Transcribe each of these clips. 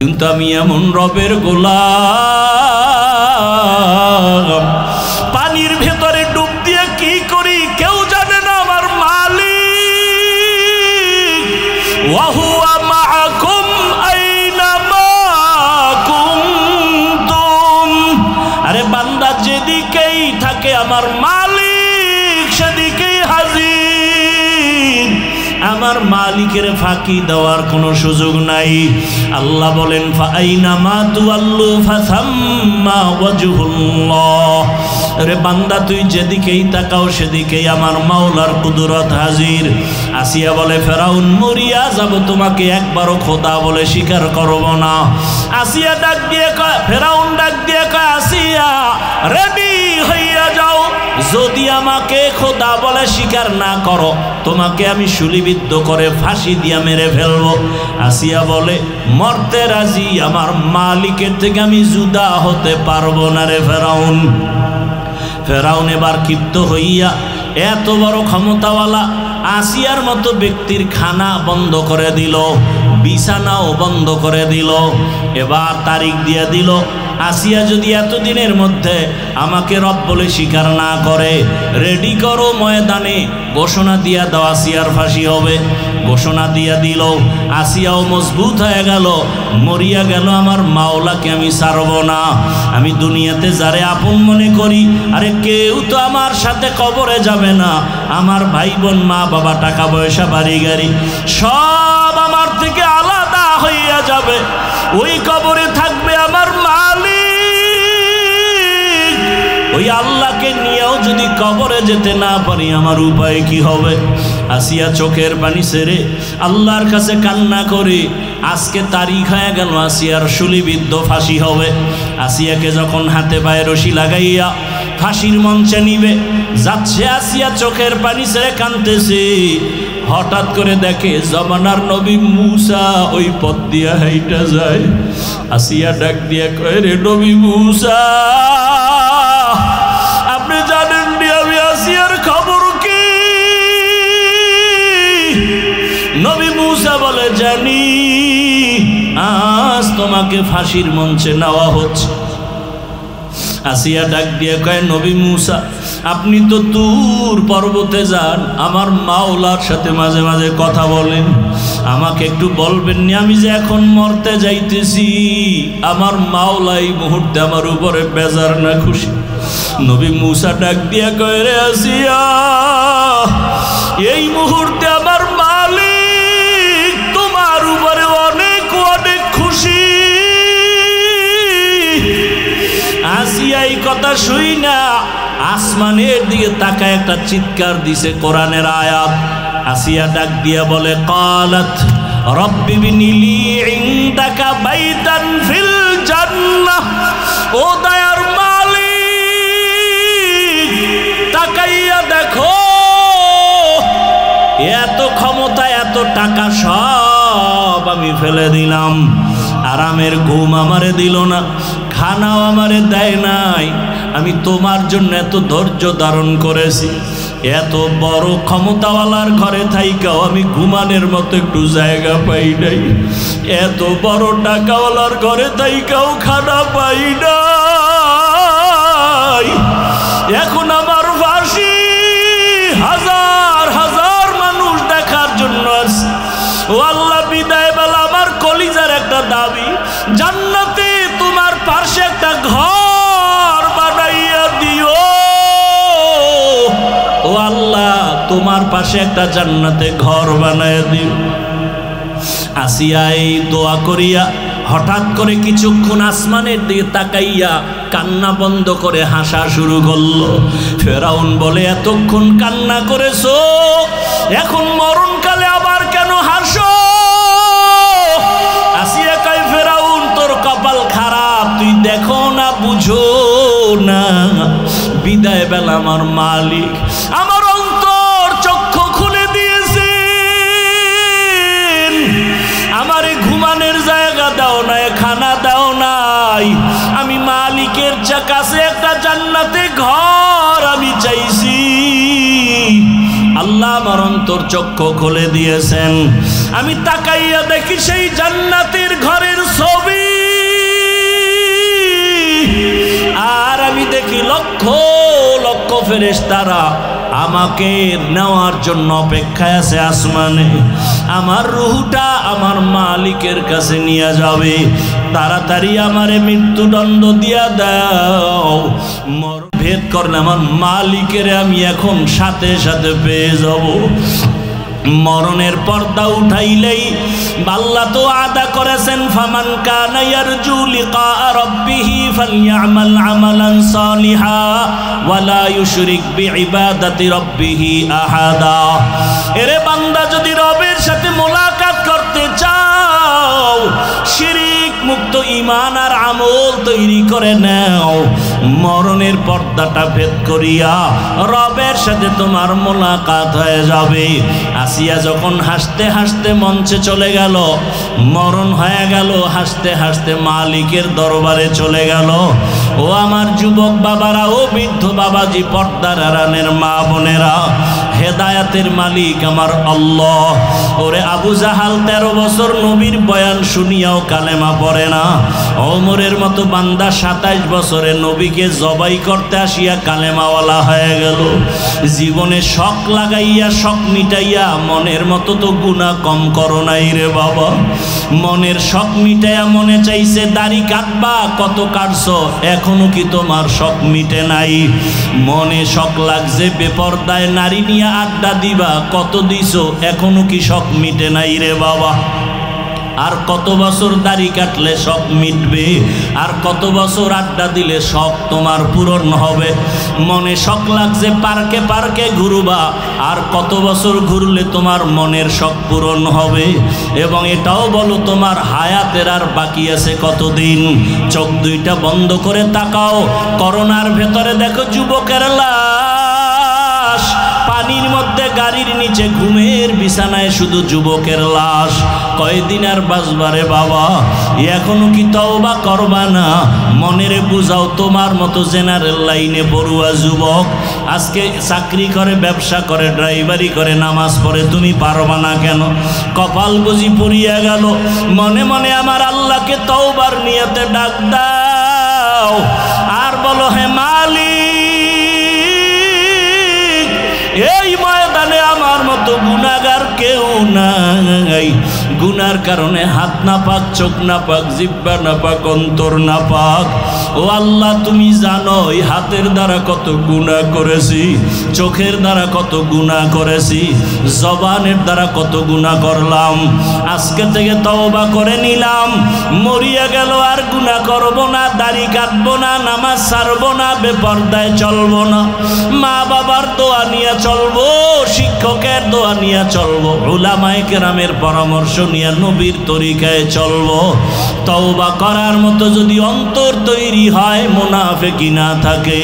কিন্তু আমি এমন রবের গোলাম, পানির ভেতরে ডুব দিয়ে কি করি কেউ জানে না। আমার মালিক ওয়াহুয়া মাআকুম আইনামা কুনতুম। আরে বান্দা যেদিকেই থাকে আমার মালিক সেদিকেই হাজির। আমার মালিকের ফাঁকি দেওয়ার কোনো সুযোগ নাই। আল্লাহ বলেন ফাআইনামা তুওয়াল্লু ফাসাম্মা ওয়াজহুল্লাহ। রে বান্দা তুই যেদিকেই তাকাও সেদিকেই আমার মাওলার কুদরত হাজির। আসিয়া বলে ফেরাউন মরিয়া যাব, তোমাকে একবারও খোদা বলে স্বীকার করব না। আসিয়া ডাক দিয়ে কয়, ফেরাউন ডাক দিয়ে কয় আসিয়া রেডি হইয়া যাও, যদি আমাকে খোদা বলে স্বীকার না করো তোমাকে আমি শুলিবিদ্ধ করে ফাঁসি দিয়া মেরে ফেলবো। আসিয়া বলে মরতে রাজি, আমার মালিকের থেকে আমি জুদা হতে পারবো না রে ফেরাউন। ফেরাউন এবার ক্ষিপ্ত হইয়া এত বড় ক্ষমতাওয়ালা আসিয়ার মতো ব্যক্তির খানা বন্ধ করে দিল, বিছানাও বন্ধ করে দিল। এবার তারিখ দিয়ে দিল, আসিয়া যদি এতদিনের মধ্যে আমাকে রব বলে স্বীকার না করে রেডি করো ময়দানে, ঘোষণা দিয়া দাও আসিয়ার ফাঁসি হবে। ঘোষণা দিয়া দিল, আসিয়াও মজবুত হয়ে গেল, মরিয়া গেল আমার মাওলাকে আমি ছাড়ব না। আমি দুনিয়াতে যারে আপন মনে করি, আরে কেউ তো আমার সাথে কবরে যাবে না। আমার ভাই বোন মা বাবা টাকা পয়সা বাড়ি গাড়ি সব আমার থেকে আলাদা হইয়া যাবে, ওই কবরে থাকবে আমার মালিক। ওই আল্লাহকে নিয়েও যদি কবরে যেতে না পারি আমার উপায় কি হবে? আসিয়া চোখের পানি ছেড়ে আল্লাহর কাছে কান্না করে আজকে তারিখ হয়ে গেল আসিয়ার শুলিবিদ্ধ ফাঁসি হবে। আসিয়াকে যখন হাতে পায়ে রশি লাগাইয়া ফাঁসির মঞ্চে নিবে যাচ্ছে, আসিয়া চোখের পানি ছেড়ে কাঁদতেছে। হঠাৎ করে দেখে জমানার নবী মুসা ওই পথ দিয়া হাইটা যায়। আসিয়া ডাক দিয়া কয়, রে নবী মুসা, আপনি জানেন নি আমি আসিয়ার খবর কি? নবী মুসা বলে জানি, আজ তোমাকে ফাঁসির মঞ্চে নেওয়া হচ্ছে। আসিয়া ডাক দিয়ে কয়, নবী মুসা আপনি তো তুর পর্বতে যান, আমার মাওলার সাথে মাঝে মাঝে কথা বলেন, আমাকে একটু বলবেন না আমি যে এখন মরতে যাইতেছি, আমার মাওলা এই মুহূর্তে আমার উপরে বেজার না খুশি? নবী মুসা ডাক দিয়া কয়, রে আসিয়া এই মুহূর্তে আমার মালিক তোমার উপরে অনেক অনেক খুশি। আসিয়া এই কথা শুই না আসমানের দিকে তাকায় একটা চিৎকার দিছে কোরআনের আয়াত। আসিয়া ডাক দিয়া বলে, ক্বালাত রব্বি বিনিলি ইনদাকা বাইতান ফিল জান্নাহ। ও দয়ার মালিক তাকাইয়া দেখো, এত ক্ষমতা এত টাকা সব আমি ফেলে দিলাম, আরামের ঘুম আমারে দিল না, খানাও আমারে দেয় নাই, আমি তোমার জন্য এত ধৈর্য ধারণ করেছি, এত বড় ক্ষমতাওয়ালার ঘরে থাইকাও আমি ঘুমানের মতো একটু জায়গা পাই নাই, এত বড় টাকাওয়ালার ঘরে থাইকাও খানা পাই নাই। এখন আমার ফাঁসি হাজার হাজার মানুষ দেখার জন্য আছে। ও আল্লাহ, বিদায় বেলা আমার কলিজার একটা দাবি, জান্নাতে তোমার পাশে একটা ঘর বানাইয়া দিও। ও আল্লাহ, তোমার পাশে একটা জান্নাতে ঘর বানাইয়া দিও। আসিয়া এই দোয়া করিয়া হঠাৎ করে কিছুক্ষণ আসমানের দিকে তাকাইয়া কান্না বন্ধ করে হাসা শুরু করলো। ফেরাউন বলে, এতক্ষণ কান্না করেছো, এখন মরণকালে আবার কেন হাসো? আসিয়া কয়, ফেরাউন তোর কপাল খারাপ, তুই দেখো না বুঝো না, বিদায় বেলা আমার মালিক আমার অন্তর চক্ষু খুলে দিয়েছেন, আমারে ঘুমানোর জায়গা দাও নাই, খানা দাও নাই, আমি মালিকের কাছে একটা জান্নাতে ঘর আমি চাইছি। আল্লাহ আমার অন্তর চক্ষু খুলে দিয়েছেন, আমি তাকাইয়া দেখি সেই জান্নাতের ঘরের ছবি। ফেরেশতারা আমাকে নেওয়ার জন্য অপেক্ষায় আছে আসমানে। আমার রূহটা আমার মালিকের কাছে নিয়ে যাবে। তাড়াতাড়ি আমারে মৃত্যুদণ্ড দিয়া দাও। ভেদ করলে আমার মালিকের আমি এখন সাথে সাথে পেয়ে যাব। মরণের পর্দা উঠাইলেই আল্লাহ তো আদা করেছেন, ফামান কানা ইয়ারজু লিকা রাব্বিহি ফালইআমাল আমালান সালিহা ওয়ালা ইউশরিক বিইবাদাতি রাব্বিহি আহাদা। এরে বান্দা, যদি রবের সাথে মোলাকাত করতে চাও, শিরিক মুক্ত ঈমান আর আমল তৈরি করে নাও। মরণের পর্দাটা ভেদ করিয়া রবের সাথে তোমার মোলাকাত হয়ে যাবে। আসিয়া যখন হাসতে হাসতে মঞ্চে চলে গেল, মরণ হয়ে গেল, হাসতে হাসতে মালিকের দরবারে চলে গেল। ও আমার যুবক বাবারা, ও বৃদ্ধ বাবাজি, পর্দার আড়ালের মা বোনেরা, হেদায়াতের মালিক আমার আল্লাহ। ওরে আবু জাহাল 13 বছর নবীর বয়ান শুনিয়াও কালেমা পড়ে না। ওমরের মতো বান্দা 27 বছরে নবীকে জবাই করতে আসিয়া কালেমাওয়ালা হয়ে গেল। জীবনে শখ লাগাইয়া শখ মিটাইয়া মনের মতো তো গুনাহ কম করো নাই রে বাবা। মনের শখ মিটাইয়া মনে চাইছে দাড়ি কাটবা, কত কাটছো, এখনো কি তোমার শখ মিটে নাই? মনে শখ লাগছে বেপরদায় নারী নিয়ে আড্ডা দিবা, কত দিছো, এখনো কি শখ মিটে নাই রে বাবা? আর কত বছর দাড়ি কাটলে শখ মিটবে? আর কত বছর আড্ডা দিলে শখ তোমার পূরণ হবে? মনে শখ লাগছে পার্কে পার্কে ঘুরবা, আর কত বছর ঘুরলে তোমার মনের শখ পূরণ হবে? এবং এটাও বলো, তোমার হায়াতের আর বাকি আছে কতদিন? চোখ দুইটা বন্ধ করে তাকাও, করোনার ভেতরে দেখো যুবকের লাশ, পানির মধ্যে গাড়ির নিচে ঘুমের বিছানায় শুধু যুবকের লাশ। কয়দিন আর বাঁচবারে বাবা? এখনো কি তওবা করবা না? মনেরে বুঝাও, তোমার মতো জেনারেল লাইনে পড়ুয়া যুবক আজকে চাকরি করে, ব্যবসা করে, ড্রাইভারি করে, নামাজ পড়ে, তুমি পারবা না কেন? কপাল বুঝি পুড়িয়া গেল। মনে মনে আমার আল্লাহকে তওবার নিয়তে ডাক দাও আর বলো, হে মালিক, এই ময়দানে আমার মতো গুনাহগার কেউ নাই। গুনার কারণে হাত না পাক, চোখ না পাক, জিহ্বা না পাক, অন্তর না পাক। ও আল্লাহ, তুমি জানো এই হাতের দ্বারা কত গুনাহ করেছি, চোখের দ্বারা কত গুনাহ করেছি, জবানের দ্বারা কত গুনাহ করলাম। আজকে থেকে তওবা করে নিলাম, মরিয়া গেল আর গুনাহ করব না, দাড়ি কাটবো না, নামাজ ছাড়বো না, বেপরদায় চলবো না, মা বাবার দোয়া নিয়ে চলবো, শিক্ষকের দোয়া নিয়ে চলবো, উলামায়ে কেরামের পরামর্শ নিয়ে নবীর তরিকায় চলবো। তওবা করার মতো যদি অন্তর তৈরি হয়, মুনাফিকি না থাকে,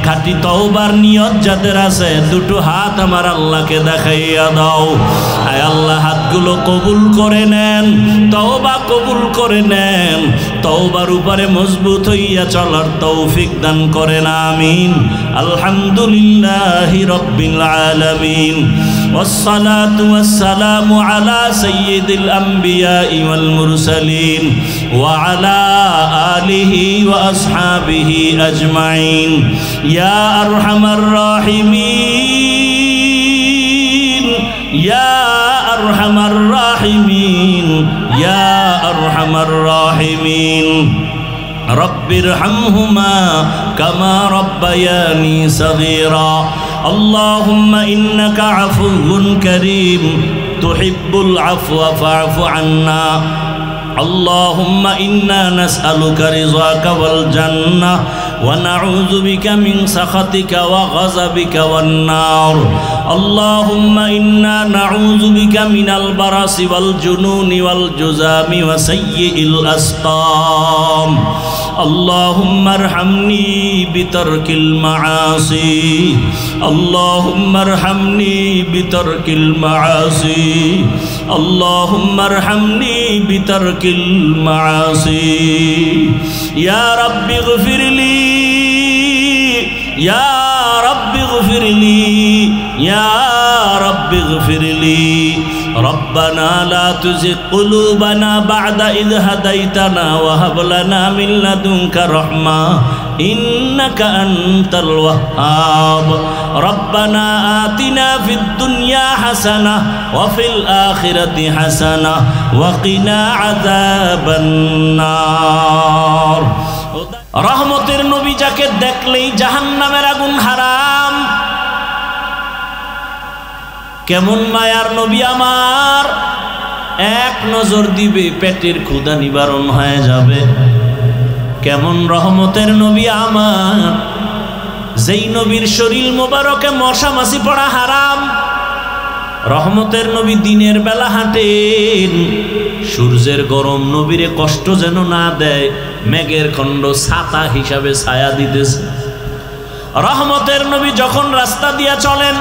খাঁটি তওবার নিয়ত যাদের আছে, দুটো হাত আমার আল্লাহকে দেখাইয়া দাও। আয় আল্লাহ, হাতগুলো কবুল করে নেন, তওবা কবুল করে নেন, তওবার উপরে মজবুত হইয়া চলার তৌফিক দান করেন, আমিন। আলহামদুলিল্লাহি রাব্বিল আলামিন, والصلاة والسلام على سيد الأنبياء والمرسلين وعلى آله وأصحابه أجمعين يا أرحم الراحمين يا أرحم الراحمين يا أرحم الراحمين رب ارحمهما كما ربياني صغيرا اللهم إنك عفو كريم تحب العفو فاعف عنا اللهم إنا نسألك رضاك والجنة ونعوذ بك من سخطك وغضبك والنار اللهم إنا نعوذ بك من البرص والجنون والجذام وسيء الأسقام اللهم ارحمني بترك المعاصي اللهم ارحمني بترك المعاصي اللهم ارحمني بترك المعاصي يا رب اغفر لي يا رب اغفر لي يا رب اغفر لي রব্বানা লা তুযিগ কুলুবানা বা'দা ইয হাদাইতানা ওয়া হাব লানা মিন লাদুনকা রাহমা ইন্নাকা আনতাল ওয়াহ্হাব রব্বানা আতিনা ফিদ দুনিয়া হাসানাহ ওয়া ফিল আখিরাতি হাসানাহ ওয়া কিনা আযাবান নার। রহমতের নবী যাকে দেখলেই জাহান্নামের আগুন হারাম। কেমন মায়ার নবী আমার, এক নজর দিবে পেটের ক্ষুধা নিবারণ হয়ে যাবে। কেমন রহমতের নবী আমার, যেই নবীর শরীর মোবারকে মশা মাছি পড়া হারাম। রহমতের নবী দিনের বেলা হাঁটেন, সূর্যের গরম নবীরে কষ্ট যেন না দেয়, মেঘের খণ্ড ছাতা হিসাবে ছায়া দিতেছে। রহমতের নবী যখন রাস্তা দিয়া চলেন,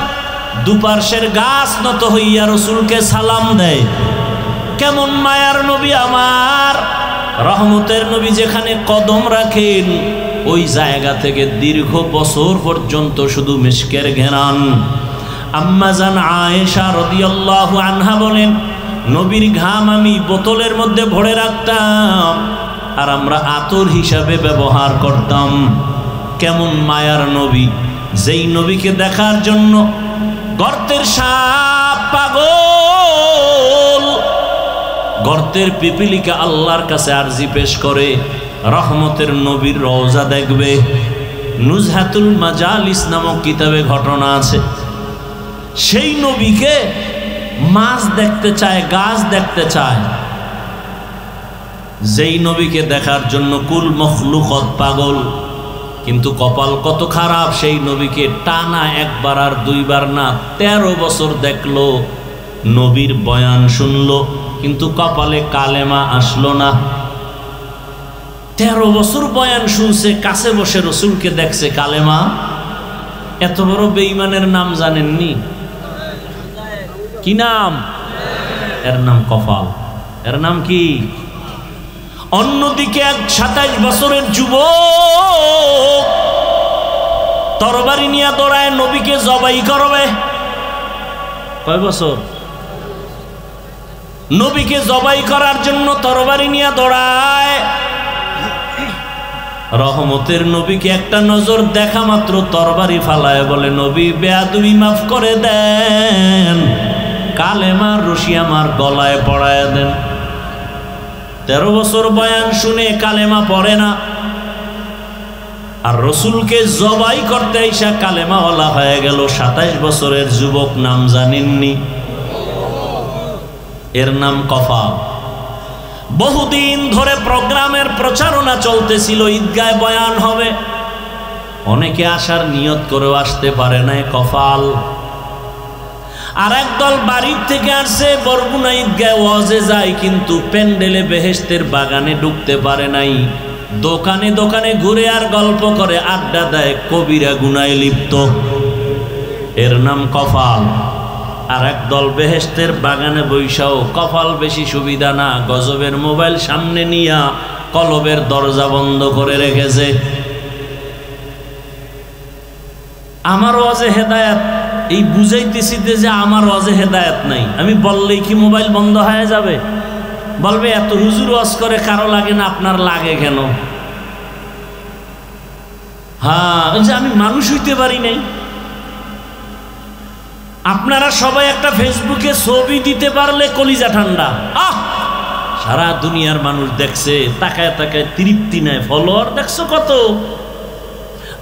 দুপার্শ্বের গাছ নত হইয়া রসুলকে সালাম দেয়। কেমন মায়ার নবী আমার, রহমতের নবী যেখানে কদম রাখেন ওই জায়গা থেকে দীর্ঘ বছর পর্যন্ত শুধু মিশকের ঘেরান। আম্মা জান আয়েশা রাদিয়াল্লাহু আনহা বলেন, নবীর ঘাম আমি বোতলের মধ্যে ভরে রাখতাম আর আমরা আতর হিসাবে ব্যবহার করতাম। কেমন মায়ার নবী, যেই নবীকে দেখার জন্য গর্তের সাপ পাগল, গর্তের পিপিলিকা আল্লাহর কাছে আরজি পেশ করে রহমতের নবীর রওজা দেখবে। নুজহাতুল মাজালিস নামক কিতাবে ঘটনা আছে, সেই নবীকে মাছ দেখতে চায়, গাছ দেখতে চায়। যেই নবীকে দেখার জন্য কুল মখলুকত পাগল, কিন্তু কপাল কত খারাপ, সেই নবীকে টানা একবার আর দুইবার না 13 বছর দেখলো, নবীর বয়ান শুনলো, কিন্তু কপালে কালেমা আসলো না। 13 বছর বয়ান শুনছে, কাছে বসে রসুলকে দেখছে, কালেমা। এত বড় বেঈমানের নাম জানেননি? কি নাম? এর নাম কপাল। এর নাম কি? অন্যদিকে এক 27 বছরের যুবক তরবারি নিয়ে দৌড়ায় নবীকে জবাই করবে। কয় বছর? নবীকে জবাই করার জন্য তরবারি নিয়ে দৌড়ায়। রহমতের নবীকে একটা নজর দেখা মাত্র তরবারি ফালায় বলে, নবী বেয়াদবি মাফ করে দেন, কালেমার রশি আমার গলায় পড়ায় দেন। 13 বছর বয়ান শুনে কালেমা পড়ে না, আর রসুলকে জবাই করতে আইসা কালেমাওয়ালা হয়ে গেল। 27 বছরের যুবক, নাম জানেননি? এর নাম কফাল। বহুদিন ধরে প্রোগ্রামের প্রচারণা চলতেছিল, ঈদগায় বয়ান হবে, অনেকে আসার নিয়ত করেও আসতে পারে নাই, কফাল। আর একদল বাড়ির থেকে আসছে, বরগুনা ঈদগায় ওয়াজে যায়, কিন্তু প্যান্ডেলে বেহেশতের বাগানে ঢুকতে পারে নাই। দোকানে দোকানে ঘুরে আর গল্প করে, আড্ডা দেয়, কবিরা গুনায় লিপ্ত। এর নাম কফাল। আর একদল বেহেশতের বাগানে বৈশাও, কপাল বেশি সুবিধা না, গজবের মোবাইল সামনে নিয়া কলবের দরজা বন্ধ করে রেখেছে। আমার ওয়াজে হেদায়েত, এই বুঝাইতেছি যে আমার ওয়াজে হেদায়েত নাই। আমি বললেই কি মোবাইল বন্ধ হয়ে যাবে? বলবে এত হুজুর ওয়াজ করে, কারো লাগে না, আপনার লাগে কেন? হ্যাঁ, যে আমি মানুষ হইতে পারি নাই। আপনারা সবাই একটা ফেসবুকে ছবি দিতে পারলে কলিজা ঠান্ডা। সারা দুনিয়ার মানুষ দেখছে, তাকায় তাকায় তৃপ্তি নেয়। ফলোয়ার দেখছো কত?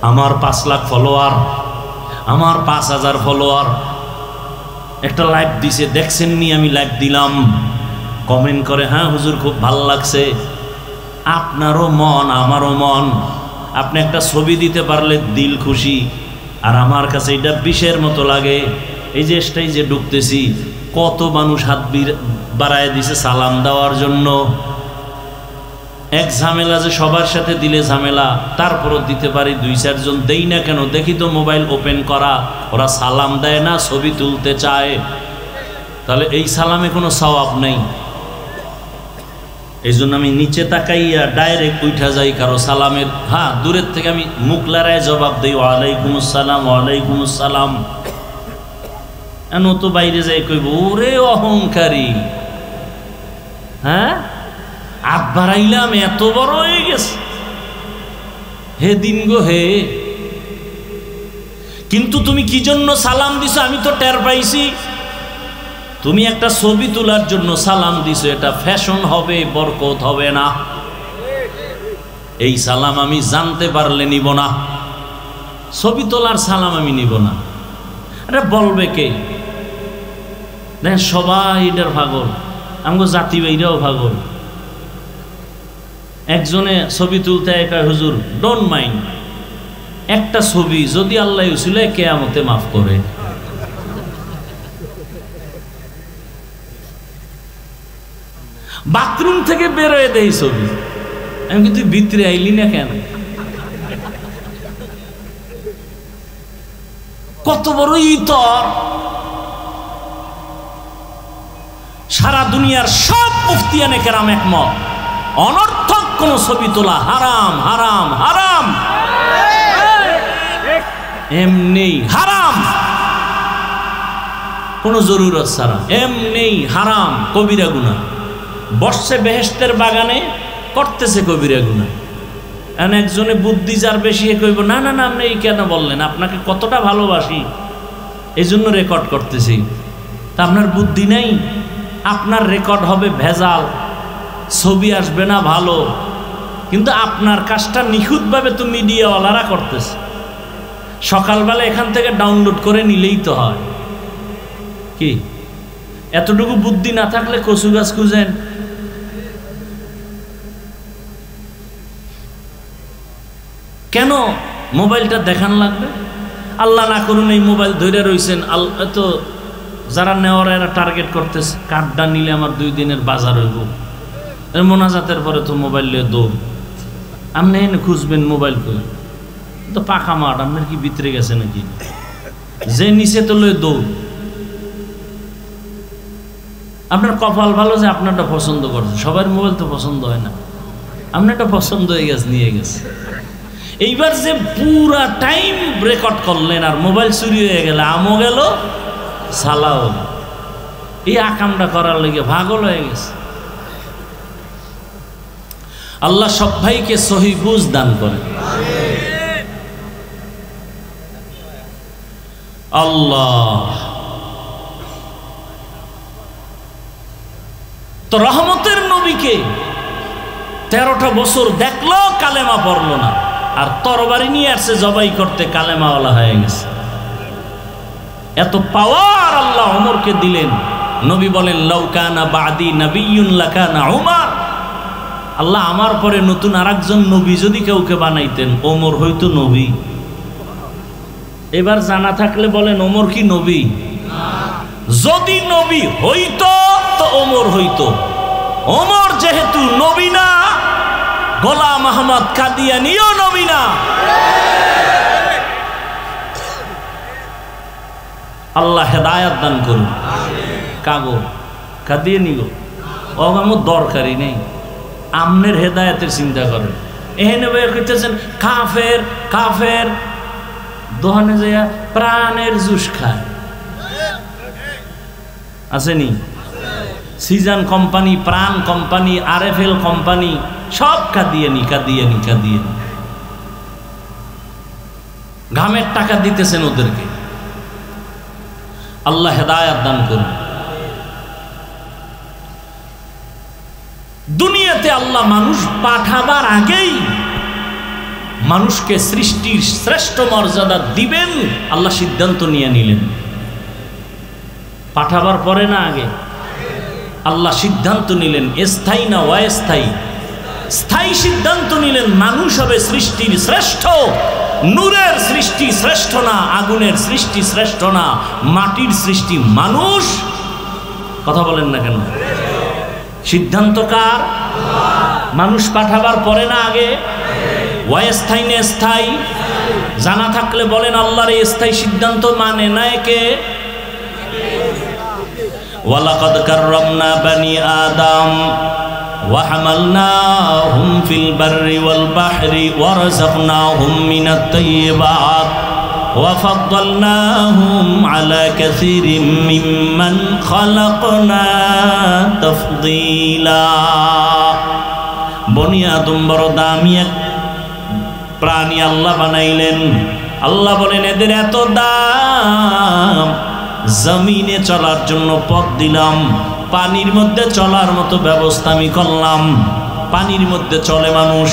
আমার 5 লাখ ফলোয়ার, আমার 5000 ফলোয়ার। একটা লাইভ দিছে, দেখছেন নি? আমি লাইভ দিলাম, কমেন্ট করে, হ্যাঁ হুজুর খুব ভালো লাগছে। আপনারও মন, আমারও মন। আপনি একটা ছবি দিতে পারলে দিল খুশি, আর আমার কাছে এটা বিষের মতো লাগে। এই যে স্টেজে ঢুকতেছি, কত মানুষ হাত বাড়ায় দিছে সালাম দেওয়ার জন্য। এক ঝামেলা যে সবার সাথে দিলে ঝামেলা, তারপরও দিতে পারি 2-4 জন। দেই না কেন? দেখি তো মোবাইল ওপেন করা, ওরা সালাম দেয় না, ছবি তুলতে চায়। তাহলে এই সালামে কোনো সওয়াব নেই। এই জন্য আমি নিচে তাকাইয়া ডাইরেক্ট উঠা যাই কারো সালামের। হ্যাঁ, দূরের থেকে আমি মুখ লড়ায় জবাব দিই, ওয়ালাইকুম আসসালাম, ওয়ালাইকুম আসসালাম। ও তো বাইরে যাই কইব ওরে অহংকারী, হ্যাঁ আট বাড়াইলাম এত বড় হয়ে গেছে, হে দিন গো হে। কিন্তু তুমি কি জন্য সালাম দিছো আমি তো টের পাইছি। তুমি একটা ছবি তোলার জন্য সালাম দিছো, এটা ফ্যাশন হবে, বরকত হবে না। এই সালাম আমি জানতে পারলে নিব না, ছবি তোলার সালাম আমি নিব না। আরে বলবে কে? দেখেন সবাই এটার পাগল, আমগো জাতি ভাইরাও পাগল। একজনে ছবি তুলতে একটা হুজুর ডোন্ট মাইন্ড, একটা ছবি যদি আল্লাহ উসিলে কিয়ামতে মাফ করে। বাথরুম থেকে বেরোয় দেই ছবি, আমি কিন্তু ভিতরে আইলি না কেন? কত বড় ইতর! সারা দুনিয়ার সব মুফতিয়ানে কেরাম একমত, অনর্থক কোন ছবি তোলা হারাম, হারাম, হারাম, এমনি হারাম, কোন জরুরত ছাড়া এমনি হারাম, কবিরা গুনাহ। বসছে বেহেশতের বাগানে, করতেছে কবিরা গুনাহ। এখন একজনে বুদ্ধি যার বেশি কইব না না না আপনি এই কেন বললেন, আপনাকে কতটা ভালোবাসি এই জন্য রেকর্ড করতেছি। তা আপনার বুদ্ধি নেই, আপনার রেকর্ড হবে ভেজাল, ছবি আসবে না ভালো, কিন্তু আপনার কাজটা নিখুঁতভাবে তো মিডিয়াওয়ালারা করতেছে। সকালবেলা এখান থেকে ডাউনলোড করে নিলেই তো হয়। কি এতটুকু বুদ্ধি না থাকলে কচু গাছ খুঁজেন? কেন মোবাইলটা দেখান লাগবে? আল্লাহ না করুন এই মোবাইল ধরে রয়েছেন, তো যারা নেওয়ার এরা টার্গেট করতেছে, কার্ডটা নিলে আমার 2 দিনের বাজার হইব। মোনাজাতের পরে তো মোবাইল নিয়ে দৌড়, আপনি এনে খুঁজবেন মোবাইল করে, তো পাখা মাঠ, আপনার কি ভিতরে গেছে নাকি? যে নিচে তো লয়ে দৌড়। আপনার কপাল ভালো যে আপনারটা পছন্দ করছে, সবার মোবাইল তো পছন্দ হয় না, আপনারটা পছন্দ হয়ে গেছে, নিয়ে গেছে। এইবার যে পুরা টাইম রেকর্ড করলেন আর মোবাইল চুরি হয়ে গেল, আমও গেল সালাও, এই আকামটা করার লেগে পাগল হয়ে গেছে। আল্লাহ সব ভাইকে সহি বুঝ দান করেন। আল্লাহ তো রহমতের নবীকে 13টা বছর দেখলো, কালেমা পড়লো না, আর তরবারি নিয়ে আসছে জবাই করতে, কালেমাওয়ালা হয়ে গেছে। এত পাওয়ার আল্লাহ ওমরকে দিলেন। নবী বলেন লাউ কানা বাদি নাবিয়্যুন লাকানা উমর, আল্লাহ আমার পরে নতুন আরেকজন নবী যদি কাউকে বানাইতেন, ওমর হইতো নবী। এবার জানা থাকলে বলেন ওমর কি নবী? যদি নবী হইতো তো ওমর হইতো। ওমর যেহেতু নবী না, গোলাম আহমদ কাদিয়ানীও নবী না। আল্লাহ হেদায়াত দান করুন। কাগো কাদিয়ানী গো, ও আমার দরকারই নেই, আমনের হেদায়াতের চিন্তা করেন। এখানে কইতেছেন কাফের কাফের, দোহানে যাইয়া প্রাণের জুস খায়, আসেনি? সিজন কোম্পানি, প্রাণ কোম্পানি, RFL কোম্পানি, সব কাদিয়ানি কাদিয়ানি কাদিয়ানি। ঘামের টাকা দিতেছেন ওদেরকে। আল্লাহ হেদায়াত দান করুন। দুনিয়াতে আল্লাহ মানুষ পাঠাবার আগেই মানুষকে সৃষ্টির শ্রেষ্ঠ মর্যাদা দিবেন, আল্লাহ সিদ্ধান্ত নিয়ে নিলেন। পাঠাবার পরে না আগে? আল্লাহ সিদ্ধান্ত নিলেন, স্থায়ী না অস্থায়ী? স্থায়ী সিদ্ধান্ত নিলেন, মানুষ হবে সৃষ্টির শ্রেষ্ঠ। নূরের সৃষ্টি শ্রেষ্ঠ না, আগুনের সৃষ্টি শ্রেষ্ঠ না, মাটির সৃষ্টি মানুষ। কথা বলেন না কেন? সিদ্ধান্ত কার? মানুষ পাঠাবার পরে না আগে? অস্থায়ী না স্থায়ী? জানা থাকলে বলেন আল্লাহর এই স্থায়ী সিদ্ধান্ত মানে না কে? ওয়ালাকাদ কাররামনা বানি আদম ওয়া হামালনাহুম ফিল বাররি ওয়াল বাহরি ওয়া রাযাকনাহুম মিনাত তাইয়্যিবাত। ওয়া ফাদ্দালনাহুম আলা কাসীরিম মিম্মান খালাকনা তাফদীলা। বনি আদম বড় দামি এক প্রাণী আল্লাহ বানাইলেন। আল্লাহ বলেন এদের এত দাম, জমিনে চলার জন্য পথ দিলাম, পানির মধ্যে চলার মতো ব্যবস্থা আমি করলাম। পানির মধ্যে চলে মানুষ,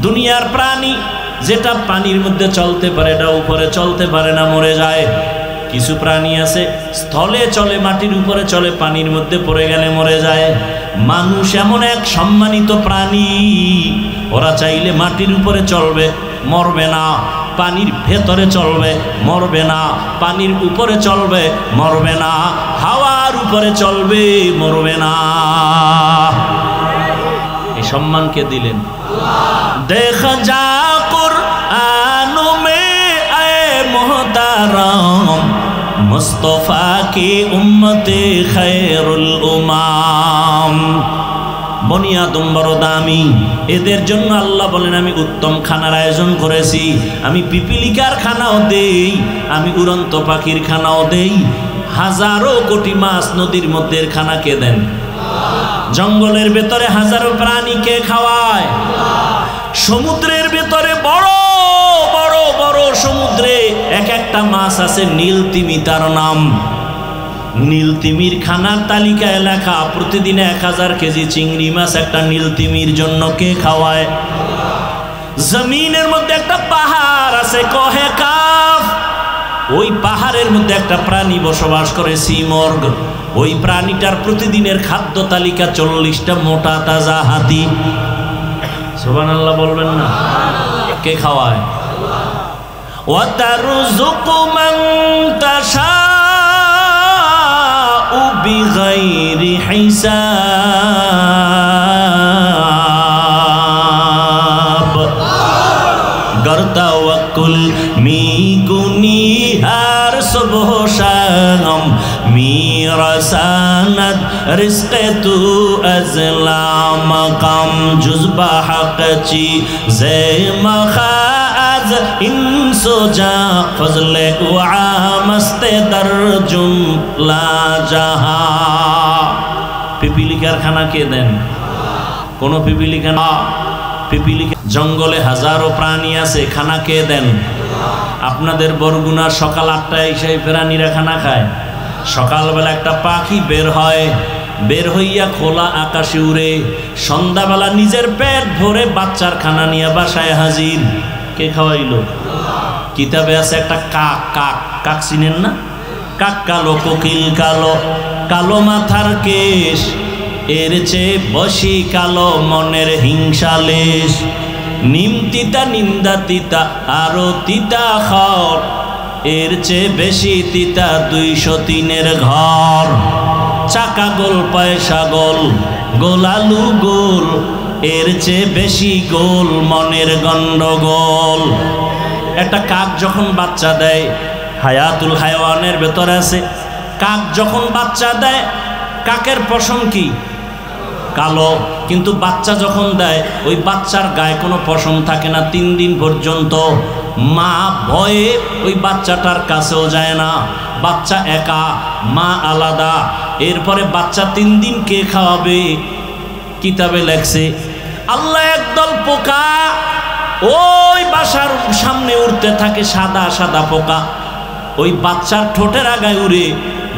দুনিয়ার প্রাণী যেটা পানির মধ্যে চলতে পারে এটা উপরে চলতে পারে না, মরে যায়। কিছু প্রাণী আছে স্থলে চলে, মাটির উপরে চলে, পানির মধ্যে পড়ে গেলে মরে যায়। মানুষ এমন এক সম্মানিত প্রাণী, ওরা চাইলে মাটির উপরে চলবে, মরবে না, পানির ভেতরে চলবে, মরবে না, পানির উপরে চলবে, মরবে না, হাওয়ার উপরে চলবে, মরবে না। এই সম্মান কে দিলেন? দেখা যা कुरान में आए मोहतारम मुस्तफा की उम्मते खैरुल उमाम। বনি আদম বড় দামি, এদের জন্য আল্লাহ বলেন আমি উত্তম খানার আয়োজন করেছি। আমি পিপিলিকার খানাও দেই, আমি উড়ন্ত পাখির খানাও দেই, হাজারো কোটি মাছ নদীর মধ্যে খানা কে দেন? জঙ্গলের ভেতরে হাজারো প্রাণীকে খাওয়ায়। সমুদ্রের ভেতরে বড় বড় বড় সমুদ্রে এক একটা মাছ আছে, নীল তিমি তার নাম। নীল তিমির খানার তালিকায় লেখা প্রতিদিন 1000 কেজি চিংড়ি মাছ একটা নীল তিমির জন্য কে খাওয়ায়? জমিনের মধ্যে একটা পাহাড় আছে কহে কাফ, ওই পাহাড়ের মধ্যে একটা প্রাণী বসবাস করে সিমর্গ। ওই প্রাণীটার প্রতিদিনের খাদ্য তালিকা 40টা মোটা তাজা হাতি। সুবহানাল্লাহ বলবেন না? কে খাওয়ায়? ওয়া তারযুকু মান তাশাউ বিগাইরি হিসাব। गर तवक्कुल मी गुनीहार सुबह शाम मी रसानत रिस्क तू अज़ला मकाम जुज़बा हक़ची ज़े मखाज़ इंसो जा फज़ले उआमस्ते दर जुमला जहा। पिपीलिकार खाना के देन? कोनो पिपीलिका ना, পিপিলিকা। জঙ্গলে হাজারো প্রাণী আছে, খানা কে দেন? আপনাদের বরগুনার সকাল 8টায় সেই প্রাণীরা খানা খায়। সকালবেলা একটা পাখি বের হয়, বের হইয়া খোলা আকাশে উড়ে, সন্ধ্যাবেলা নিজের পেট ভরে বাচ্চার খানা নিয়ে বাসায় হাজির। কে খাওয়াইলো? কিতাবে আছে একটা কাক, কাক কাক চিনেন না? কাক কালো, কোকিল কালো, কালো মাথার কেশ, এর চেয়ে বসি কালো মনের হিংসালেশ। নিম তিতা নিন্দা তিতা আরো তিতা খর, এর চেয়ে বেশি তিতা 203-এর ঘর। চাকা গোল পয়সা গোল, গোলালু গোল, এর চেয়ে বেশি গোল মনের গন্ডগোল। একটা কাক যখন বাচ্চা দেয়, হায়াতুল হায়াওয়ানের ভেতরে আছে, কাক যখন বাচ্চা দেয় কাকের পশম কি? কালো। কিন্তু বাচ্চা যখন দেয় ওই বাচ্চার গায়ে কোনো পশম থাকে না 3 দিন পর্যন্ত। মা ভয়ে ওই বাচ্চাটার কাছেও যায় না, বাচ্চা একা, মা আলাদা। এরপরে বাচ্চা 3 দিন কে খাওয়াবে? কিতাবে লেখছে আল্লাহ একদল পোকা ওই বাসার সামনে উড়তে থাকে, সাদা সাদা পোকা, ওই বাচ্চার ঠোঁটের আগায় উড়ে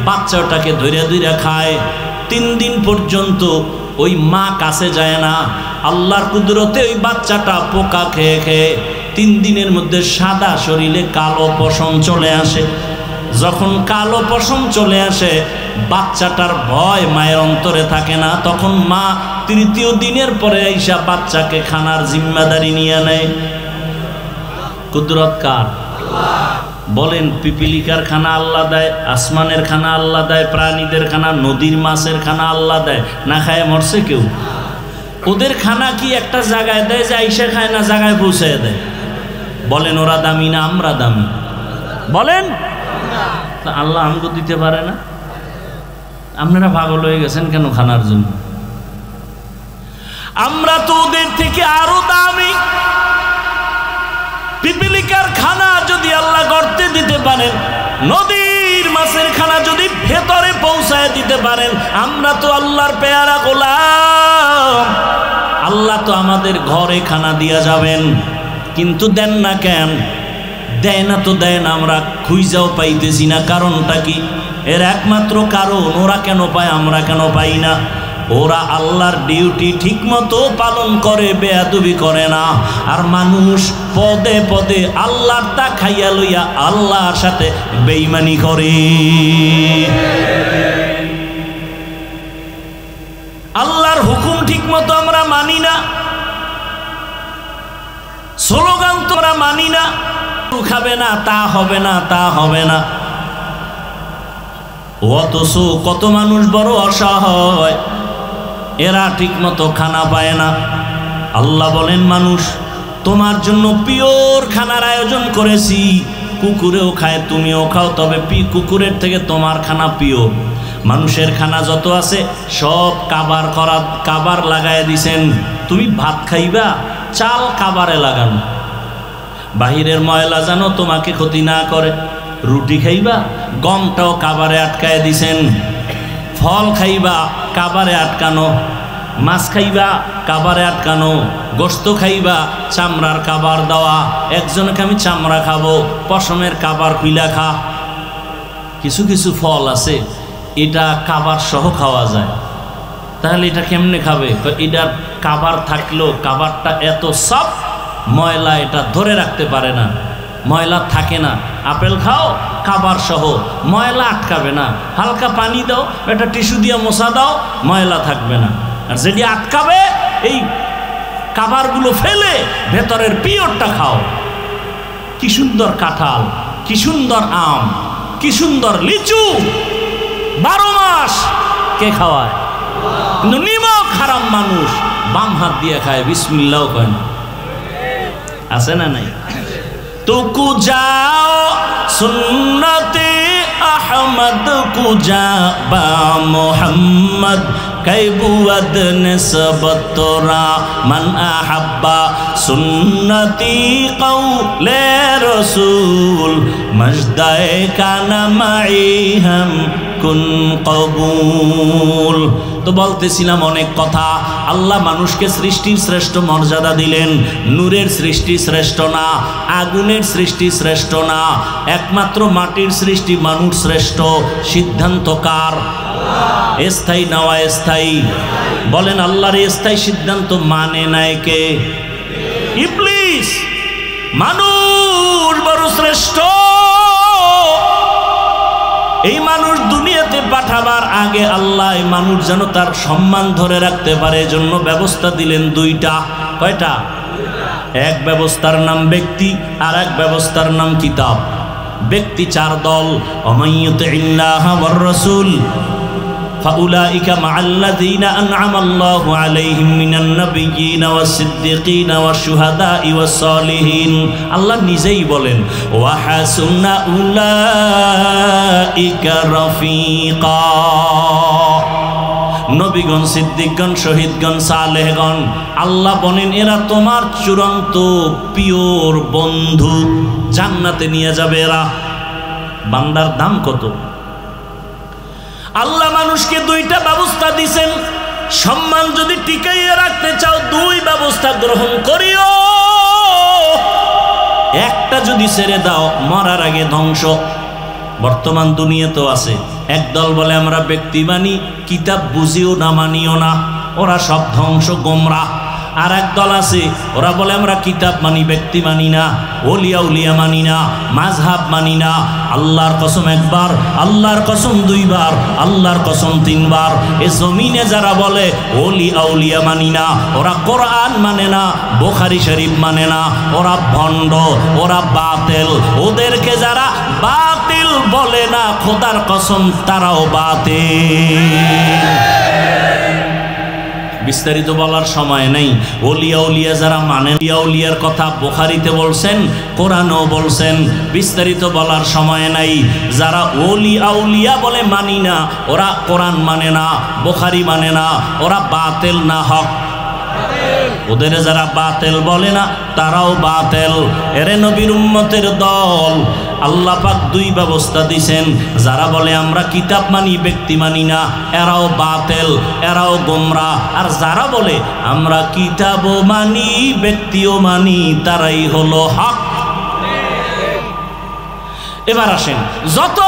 বাচ্চাটাকে ধরে ধরে খায়। 3 দিন পর্যন্ত ওই মা কাছে যায় না। আল্লাহর কুদরতে ওই বাচ্চাটা পোকা খেয়ে খেয়ে 3 দিনের মধ্যে সাদা শরীরে কালো পশম চলে আসে। যখন কালো পশম চলে আসে বাচ্চাটার ভয় মায়ের অন্তরে থাকে না, তখন মা 3য় দিনের পরে আইসা বাচ্চাকে খানার জিম্মাদারি নিয়ে নেয়। কুদরত কার? বলেন, পিপিলিকার খানা আল্লাহ দেয়, আসমানের খানা আল্লাহ দেয়, প্রাণীদের খানা, নদীর মাছের খানা আল্লাহ দেয়। না খায় মরছে কেউ? ওদের খানা কি একটা জায়গায় দেয় যে আইসা খায়, না জায়গায় পৌঁছে দেয়? বলেন ওরা দামি না আমরা দামি? বলেন। আল্লাহ আমগো দিতে পারে না? আপনারা পাগল হয়ে গেছেন কেন খানার জন্য? আমরা তো ওদের থেকে আরো দামি। পিপিলিকার খানা যদি আল্লাহ গর্ত দিতে পারেন, নদীর মাছের খানা যদি ভেতরে পৌঁছায় দিতে পারেন, আমরা তো আল্লাহর পেয়ারা গোলাম, আল্লাহ তো আমাদের ঘরে খানা দিয়া যাবেন, কিন্তু দেন না কেন? দেয় না তো দেন, আমরা খুঁজাও পাইতেছি না। কারণটা কি? এর একমাত্র কারণ, ওরা কেন পায় আমরা কেন পাই না? ওরা আল্লাহর ডিউটি ঠিক মতো পালন করে, বেয়াদবি করে না। আর মানুষ পদে পদে আল্লাহর তা খাইয়া লইয়া আল্লাহর সাথে বেঈমানি করে। আল্লাহর হুকুম ঠিক মতো আমরা মানি না, স্লোগান তোরা মানি না, খাবে না, তা হবে না, তা হবে না। অথচ কত মানুষ বড় অসহায়, এরা ঠিক মতো খানা পায় না। আল্লাহ বলেন, মানুষ তোমার জন্য পিওর খানার আয়োজন করেছি, কুকুরেও খায়, তুমিও খাও, তবে কুকুরের থেকে তোমার খানা পিওর। মানুষের খানা যত আছে সব কাবার লাগায় দিছেন। তুমি ভাত খাইবা, চাল কাবারে লাগানো, বাহিরের ময়লা জানো তোমাকে ক্ষতি না করে। রুটি খাইবা, গমটাও কাবারে আটকায় দিছেন। ফল খাইবা, কাবারে আটকানো। মাছ খাইবা, কাবারে আটকানো। গোশত খাইবা, চামড়ার কাবার দেওয়া। একজনকে আমি চামড়া খাবো, পশমের কাবার খুইলা খা। কিছু কিছু ফল আছে এটা কাবার সহ খাওয়া যায়, তাহলে এটা কেমনে খাবে? এটার কাবার থাকলেও কাবারটা এত সফট, ময়লা এটা ধরে রাখতে পারে না, ময়লা থাকে না। আপেল খাও কাবার সহ, ময়লা আটকাবে না। হালকা পানি দাও, একটা টিস্যু দিয়ে মোছা দাও, ময়লা থাকবে না। আর যেটি আটকাবে, এই কাবারগুলো ফেলে ভেতরের পিওরটা খাও। কি সুন্দর কাঁঠাল, কি সুন্দর আম, কি সুন্দর লিচু, 12 মাস কে খাওয়ায়? কিন্তু নিমক হারাম মানুষ বাম হাত দিয়ে খায়, বিসমিল্লাহ কয় না। আছে না নাই? তুকু যাও সুন্নতে আহমদ কুজা বা মোহাম্মদ कैबुअद निस्बत तोरा मन अहब्बा सुन्नती कौले रसूल मजदाए काना माई हम कुन कबूल। তো বলতেছিলাম অনেক কথা। আল্লাহ মানুষকে সৃষ্টির শ্রেষ্ঠ মর্যাদা দিলেন। নূরের সৃষ্টি শ্রেষ্ঠ না, আগুনের সৃষ্টি শ্রেষ্ঠ না, একমাত্র মাটির সৃষ্টি মানুষ শ্রেষ্ঠ। সিদ্ধান্ত কার? স্থায়ী না অস্থায়ী? বলেন আল্লাহর স্থায়ী সিদ্ধান্ত মানে নাই কে? ইবলিস। মানুষ বড় শ্রেষ্ঠ। এই মানুষ দুনিয়াতে পাঠাবার আগে আল্লাহ এই মানুষ যেন তার সম্মান ধরে রাখতে পারে এজন্য ব্যবস্থা দিলেন দুইটা। কয়টা? এক ব্যবস্থার নাম ব্যক্তি, আর এক ব্যবস্থার নাম কিতাব। ব্যক্তি 4 দল। ওমাইয়ুতিল্লাহ ওয়ার রাসূল ফাউলাইকা মাআল্লাযীনা আন'আমাল্লাহু আলাইহিম মিনান নাবিয়্যিনা ওয়াস-সিদ্দীকিনা ওয়াশ-শুহাদা'i ওয়াস-সালিহিন। আল্লাহ নিজেই বলেন ওয়া হাসুনা উলাইকা রাফিকা। নবীগণ, সিদ্দিকগণ, শহীদগণ, সালেহগণ, আল্লাহ বলেন এরা তোমার চূড়ান্ত পিওর বন্ধু, জান্নাতে নিয়ে যাবে এরা। বান্দার দাম কত! আল্লাহ মানুষকে 2টা ব্যবস্থা দিছেন। সম্মান যদি টিকাইয়ে রাখতে চাও 2 ব্যবস্থা গ্রহণ করিও। একটা যদি ছেড়ে দাও মরার আগে ধ্বংস। বর্তমান দুনিয়া তো আছে, একদল বলে আমরা ব্যক্তি মানি, কিতাব বুঝিও না, মানিও না, ওরা সব ধ্বংস, গোমরাহ। আর এক দল আছে ওরা বলে আমরা কিতাব মানি, ব্যক্তি মানি না, ওলিয়া উলিয়া মানি না, মাযহাব মানি না। আল্লাহর কসম একবার, আল্লাহর কসম 2 বার, আল্লাহর কসম 3 বার। এ জমিনে যারা বলে ওলি আউলিয়া মানি না, ওরা কোরআন মানে না, বুখারী শরীফ মানে না, ওরা ভণ্ড, ওরা বাতিল। ওদেরকে যারা বাতিল বলে না, খোদার কসম তারাও বাতিল। বিস্তারিত বলার সময় নেই। ওলিয়া উলিয়া যারা মানে, উলিয়ার কথা বুখারীতে বলছেন, কোরআনও বলছেন, বিস্তারিত বলার সময় নাই। যারা ওলি আউলিয়া বলে মানি না, ওরা কোরআন মানে না, বুখারী মানে না, ওরা বাতিল না হক। ওদের যারা বাতেল বলে না তারাও বাতেল। এরে নবীর উম্মতের দল, আল্লাহ পাক দুই ব্যবস্থা দিছেন। যারা বলে আমরা কিতাব মানি ব্যক্তি মানি না, এরাও বাতেল, এরাও গোমরা। আর যারা বলে আমরা কিতাবও মানি ব্যক্তিও মানি, তারাই হলো হক। এবার আসেন, যত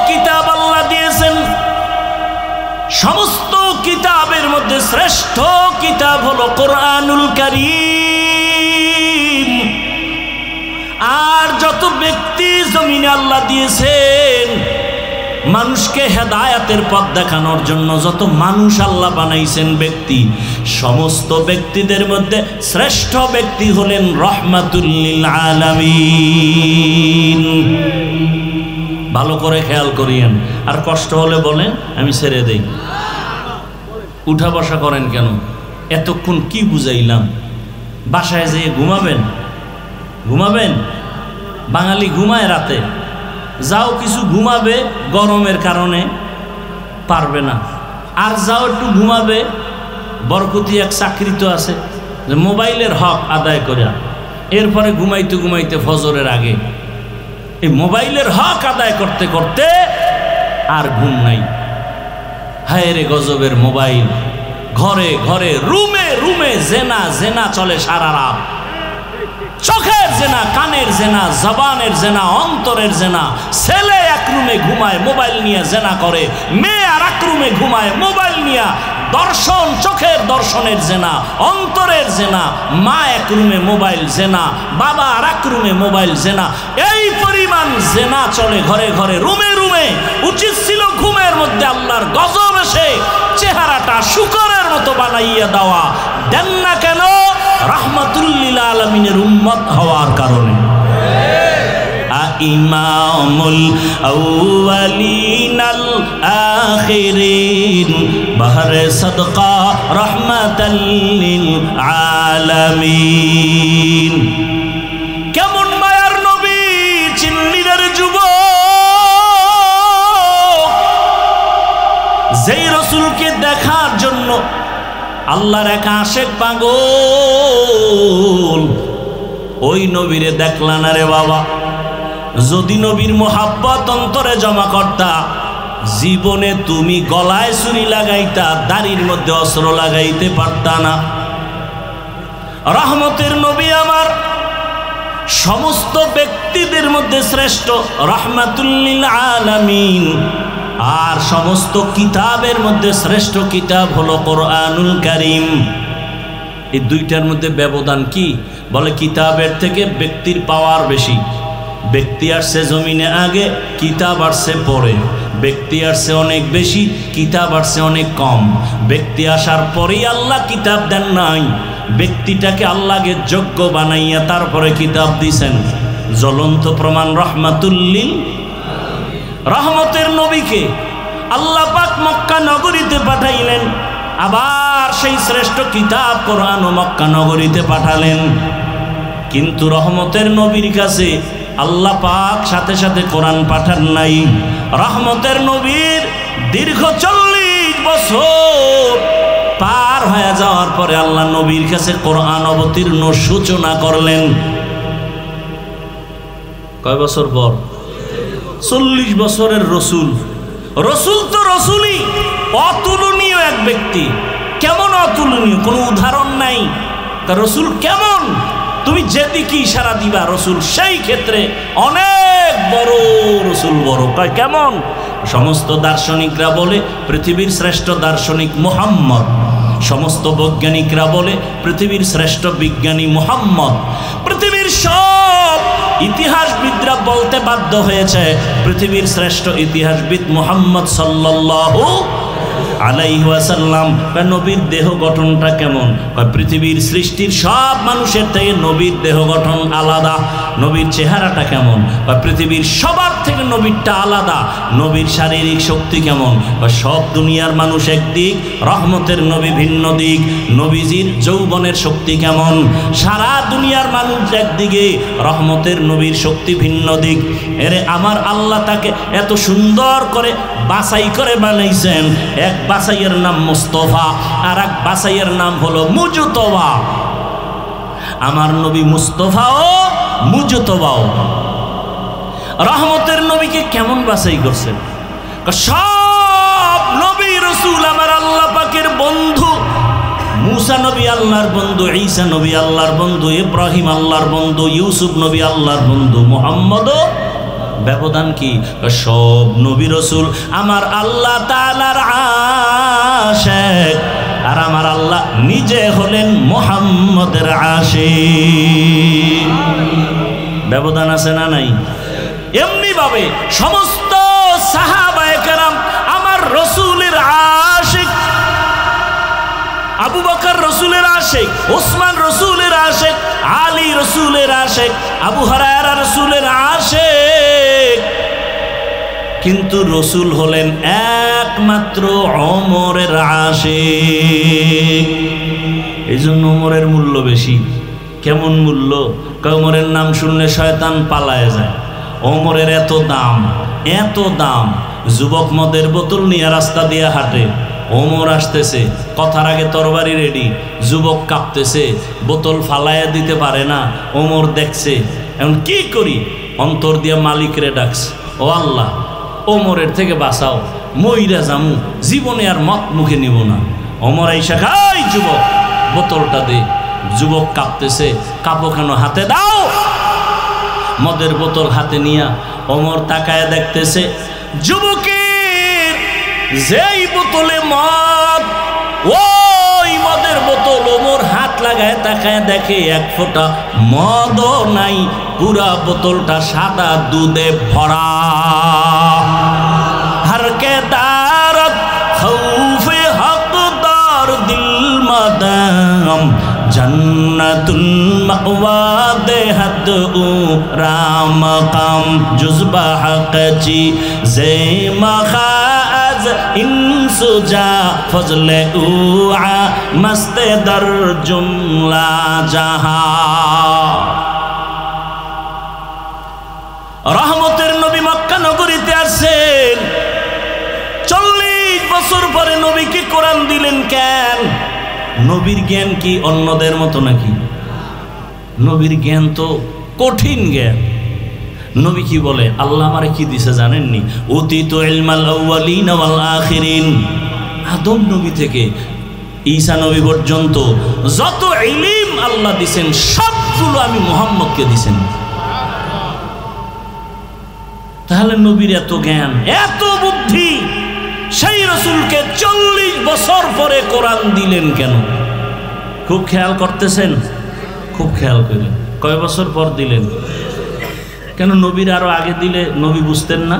কিতাব আল্লাহ দিয়েছেন সমস্ত কিতাবের মধ্যে শ্রেষ্ঠ কিতাব হলো কোরআনুল কারীম। আর যত ব্যক্তি জমিনে আল্লাহ দিয়েছেন মানুষকে হেদায়াতের পথ দেখানোর জন্য, যত মানুষ আল্লাহ বানাইছেন ব্যক্তি, সমস্ত ব্যক্তিদের মধ্যে শ্রেষ্ঠ ব্যক্তি হলেন রহমাতুল লিল আলামিন। ভালো করে খেয়াল করিয়েন। আর কষ্ট হলে বলেন আমি ছেড়ে দেই। উঠা বসা করেন কেন? এতক্ষণ কি বুঝাইলাম? বাসায় যেয়ে ঘুমাবেন? ঘুমাবেন? বাঙালি ঘুমায় রাতে, যাও কিছু ঘুমাবে, গরমের কারণে পারবে না। আর যাও একটু ঘুমাবে, বরকতি এক চাকরি তো আছে যে মোবাইলের হক আদায় করে, এরপরে ঘুমাইতে ঘুমাইতে ফজরের আগে এই মোবাইলের হক আদায় করতে করতে আর ঘুম নাই। হায় রে গজবের মোবাইল! ঘরে ঘরে রুমে রুমে জেনা জেনা চলে সারা রাত। চোখের জেনা, কানের জেনা, জবানের জেনা, অন্তরের জেনা। ছেলে এক রুমে ঘুমায় মোবাইল নিয়ে জেনা করে, মেয়ে আর এক রুমে ঘুমায় মোবাইল নিয়ে দর্শন, চোখের দর্শনের জেনা, অন্তরের জেনা। মা এক রুমে মোবাইল জেনা, বাবা আর এক রুমে মোবাইল জেনা। এই পরিমাণ জেনা চলে ঘরে ঘরে, রুমে রুমে। উচিত ছিল ঘুমের মধ্যে আল্লাহর গজব এসে চেহারাটা শুকরের মতো বানাইয়া দেওয়া। দেন না কেন? রাহমাতুল লিল আলামিনের উম্মত হওয়ার কারণে। ইমামুল আউয়ালিনাল আখিরিন বাহরে সাদকা রাহমাতাল লিল আলামিন। কেমন মায়ার নবী, চিল্লিদের যুবক, যেই রাসূলকে দেখার জন্য আল্লাহর এক আশেক পাগল। ওই নবীরে দেখলা না রে বাবা? যদি নবীর মোহাব্বত অন্তরে জমা করতা, জীবনে তুমি গলায় ছুরি লাগাইতা, দাড়ির মধ্যে অস্ত্র লাগাইতে পারতা না। রহমতের নবী আমার সমস্ত ব্যক্তিদের মধ্যে শ্রেষ্ঠ, রাহমাতুল লিল আলামিন। আর সমস্ত কিতাবের মধ্যে শ্রেষ্ঠ কিতাব হলো কোরআনুল কারীম। এই দুইটার মধ্যে ব্যবধান কি? বলে কিতাবের থেকে ব্যক্তির পাওয়ার বেশি। ব্যক্তি আসছে জমিনে আগে, কিতাব আসছে পরে। ব্যক্তি আসছে অনেক বেশি, কিতাব আসছে অনেক কম। ব্যক্তি আসার পরেই আল্লাহ কিতাব দেন নাই, ব্যক্তিটাকে আল্লাহকে যোগ্য বানাইয়া তারপরে কিতাব দিছেন। জ্বলন্ত প্রমাণ রহমাতুল লিল। রহমতের নবীকে আল্লাহ পাক মক্কা নগরীতে পাঠাইলেন, আবার সেই শ্রেষ্ঠ কিতাব কোরআন ও মক্কা নগরীতে পাঠালেন। কিন্তু রহমতের নবীর কাছে আল্লাহ পাক সাথে সাথে কোরআন পাঠান নাই। রহমতের নবীর দীর্ঘ 40 বছর পার হয়ে যাওয়ার পরে আল্লাহ নবীর কাছে কোরআন অবতীর্ণ সূচনা করলেন। কয় বছর পর? 40 বছরের রসুল। রসুল তো রসুলই, অতুলনীয় এক ব্যক্তি। কেমন অতুলনীয়? কোনো উদাহরণ নাই। রসুল কেমন? তুমি যেদিকে ইশারা দিবা রসুল সেই ক্ষেত্রে অনেক বড়। রসুল বড়। কয় কেমন? সমস্ত দার্শনিকরা বলে পৃথিবীর শ্রেষ্ঠ দার্শনিক মুহাম্মদ। সমস্ত বৈজ্ঞানিকরা বলে পৃথিবীর শ্রেষ্ঠ বিজ্ঞানী মুহাম্মদ। পৃথিবীর সব ইতিহাসবিদরা বলতে বাধ্য হয়েছে পৃথিবীর শ্রেষ্ঠ ইতিহাসবিদ মুহাম্মদ সাল্লাল্লাহু আলাইহি ওয়াসাল্লাম। নবীর দেহ গঠনটা কেমন? পৃথিবীর সৃষ্টির সব মানুষের থেকে নবীর দেহ গঠন আলাদা। নবীর চেহারাটা কেমন? পৃথিবীর সবার থেকে নবীরটা আলাদা। নবীর শারীরিক শক্তি কেমন? সব দুনিয়ার মানুষ একদিক, রহমতের নবী ভিন্ন দিক। নবীজির যৌবনের শক্তি কেমন? সারা দুনিয়ার মানুষ একদিকে, রহমতের নবীর শক্তি ভিন্ন দিক। এরে আমার আল্লাহ তাকে এত সুন্দর করে বাছাই করে বানাইছেন। এক বাছাইয়ের নাম মুস্তফা, আর এক বাছাইয়ের নাম হলো মুজতবা। আমার নবী মুস্তফাও মুজতবাও। রহমতের নবীকে কেমন বাছাই করছেন? সব নবী রাসূল আমার আল্লাহ পাকের বন্ধু। মুসা নবী আল্লাহর বন্ধু, ঈসা নবী আল্লাহর বন্ধু, ইব্রাহিম আল্লাহর বন্ধু, ইউসুফ নবী আল্লাহর বন্ধু, মুহাম্মদও। ব্যবধান কি? সব নবী রাসূল আমার আল্লাহ তাআলার আশিক, আর আমার আল্লাহ নিজে হলেন মুহাম্মদের আশিক। ব্যবধান আছে না নাই? এমনি ভাবে সমস্ত সাহাবায়ে কেরাম আমার রাসূলের আশিক। আবু বকর রাসূলের আশিক, ওসমান রাসূলের আশিক, আলী রাসূলের আশিক, আবু হুরায়রা রাসূলের আশিক। কিন্তু রাসূল হলেন একমাত্র ওমরের আশিক। এই জন্য ওমরের মূল্য বেশি। কেমন মূল্য? ওমরের নাম শুনলে শয়তান পালায় যায়। ওমরের এত দাম, এত দাম। যুবক মদের বোতল নিয়ে রাস্তা দিয়ে হাঁটে, ওমর আসতেছে, কথার আগে তরবারি রেডি, যুবক কাঁপতেছে, বোতল ফালাইয়া দিতে পারে না। ওমর দেখছে, এখন কি করি? অন্তর দিয়ে মালিকরে ডাকছে, ও আল্লাহ, ওমরের থেকে বাঁচাও, মইরা জামু, জীবনে আর মত মুখে নিব না। ওমর আইসা খাই, যুবক বোতলটা দে। যুবক কাঁপতেছে, কাপোখানো হাতে দাও। মদের বোতল হাতে নিয়া ওমর তাকায় দেখতেছে, যুবকের যেই বোতলে মদ, ওই মদের বোতল ওমর হাত লাগায় তাকায় দেখে এক ফোঁটা মদও নাই, পুরা বোতলটা সাদা দুধে ভরা। হরকে দারত খৌফে হকদার দিল মাদাম, জন্নতুল মাওয়া দেহত ও রামকাম, জুজবা হকচি জে মখাজ ইনসুজা ফজলে উআ মস্তে দর জুমলা জাহা। রহমতের নবী মক্কা নগরীতে আসেন। 40 বছর পরে নবীকে কোরআন দিলেন কেন? নবীর জ্ঞান কি অন্যদের মতো নাকি? নবীর জ্ঞান তো কঠিন জ্ঞান। নবী কি বলে? আল্লাহ আমারে কি দিছে জানেননি? উতিতু ইলমাল আউয়ালিন ওয়াল আখিরিন। আদম নবী থেকে ঈসা নবী পর্যন্ত যত ইলম আল্লাহ দিবেন সবগুলো আমি মুহাম্মদকে দিবেন। তাহলে নবীর এত জ্ঞান, এত বুদ্ধি, সেই রাসূলকে 40 বছর পরে কোরআন দিলেন কেন? খুব খেয়াল করতেছেন? খুব খেয়াল করেন। কয় বছর পর দিলেন? কেন? নবীর আরো আগে দিলে নবী বুঝতেন না?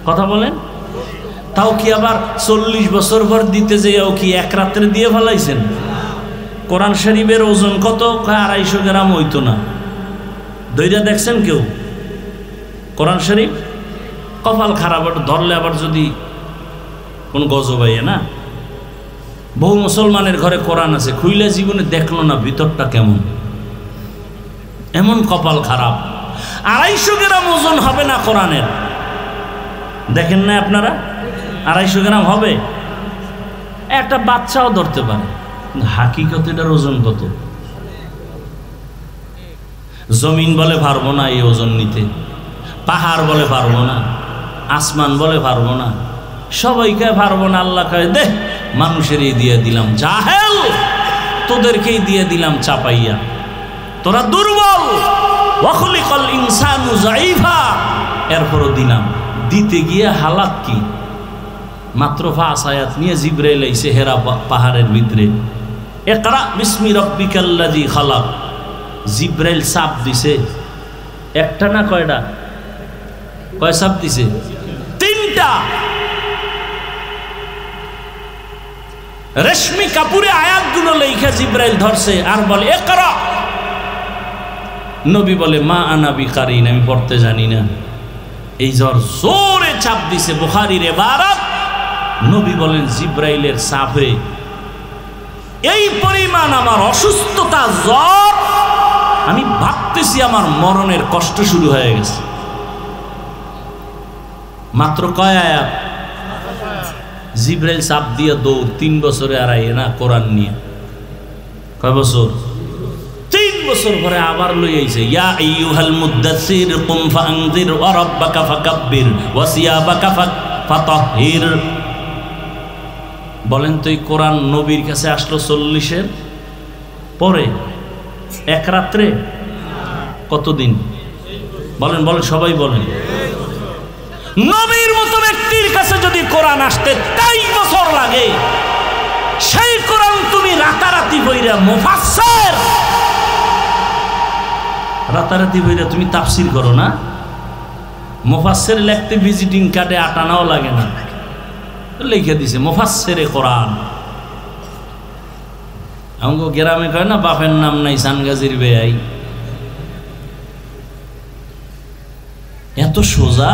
কথা বলেন। তাও কি আবার 40 বছর পর দিতে যেও কি এক রাত্রে দিয়ে ফেলাইছেন? কোরআন শরীফের ওজন কত? 250 গ্রাম হইতো না। দইরা দেখছেন কেউ কোরআন শরীফ? কপাল খারাপ, ধরলে আবার যদি কোন গজবাইয়ে না। বহু মুসলমানের ঘরে কোরআন আছে, খুইলে জীবনে দেখলো না ভিতরটা কেমন। এমন কপাল খারাপ। 250 গ্রাম ওজন হবে না কোরআনের। দেখেন না আপনারা? 250 গ্রাম হবে? একটা বাচ্চাও ধরতে পারে। হাকিকতে এটার ওজন কত? জমিন বলে পারবো না এই ওজন নিতে, পাহাড় বলে পারবো না, আসমান বলে পারবো না, সবাইকে পারবো না। আল্লাহ কয় দে মানুষেরই দিয়ে দিলাম, জাহেল তোদেরকেই দিয়ে দিলাম চাপাইয়া, তোরা দুর্বল। ওয়াখলিকাল ইনসানু যায়ীফা, এরপরও দিলাম। দিতে গিয়ে হালাত কি? মাত্র 5 আয়াত নিয়ে জিবরাইল আইছে হেরা পাহাড়ের ভিতরে। ইকরা বিসমি রাব্বিকাল্লাযী খালাক। জিবরাইল চাপ দিছে একটা না কয়টা? কয় চাপ দিছে? 3টা। রেশমি কাপুরে আয়াতগুলো লেখা জিবরাইল ধরছে আর বলে ইকরা। নবী বলে মা আনা বিকারিন, আমি পড়তে জানি না। এই জোরে চাপ দিছে। বুখারীর ইবারত, নবী বলেন জিবরাইলের চাপে এই পরিমাণ আমার অসুস্থতা, জ্বর, আমি ভাবতেছি আমার মরণের কষ্ট শুরু হয়ে গেছে। মাত্র কয় আয়াত? জিবরাইল চাপ দিয়ে দৌড়। 3 বছরে আর আইয়ে না কোরআন নিয়ে। কয় বছর? 3 বছর পরে আবার লই আইছে, ইয়া আইয়ুহাল মুদ্দাসসির কুম ফাআনজির ওয়া রাব্বাকা ফাকাব্বির ওয়া সিয়াবাকা ফাতাহহির। বলেন তো এই কোরআন নবীর কাছে আসলো 40-এর পরে, এক রাত্রে? কতদিন? বলেন বলেন, সবাই বলেন। নবীর মতো ব্যক্তির কাছে যদি কোরআন আসতে 23 বছর লাগে, সেই কোরআন তুমি রাতারাতি বইরা মুফাসসির, রাতারাতি বইরা তুমি তাফসীর করো না? মুফাসসির লিখতে ভিজিটিং কার্ডে 8 আনাও লাগে না, লিখে দিছে মুফাসসিরে কোরআন। আমগো গ্রামে কয় না, বাপের নাম নাই সানগাজির বেয়াই। এত সোজা।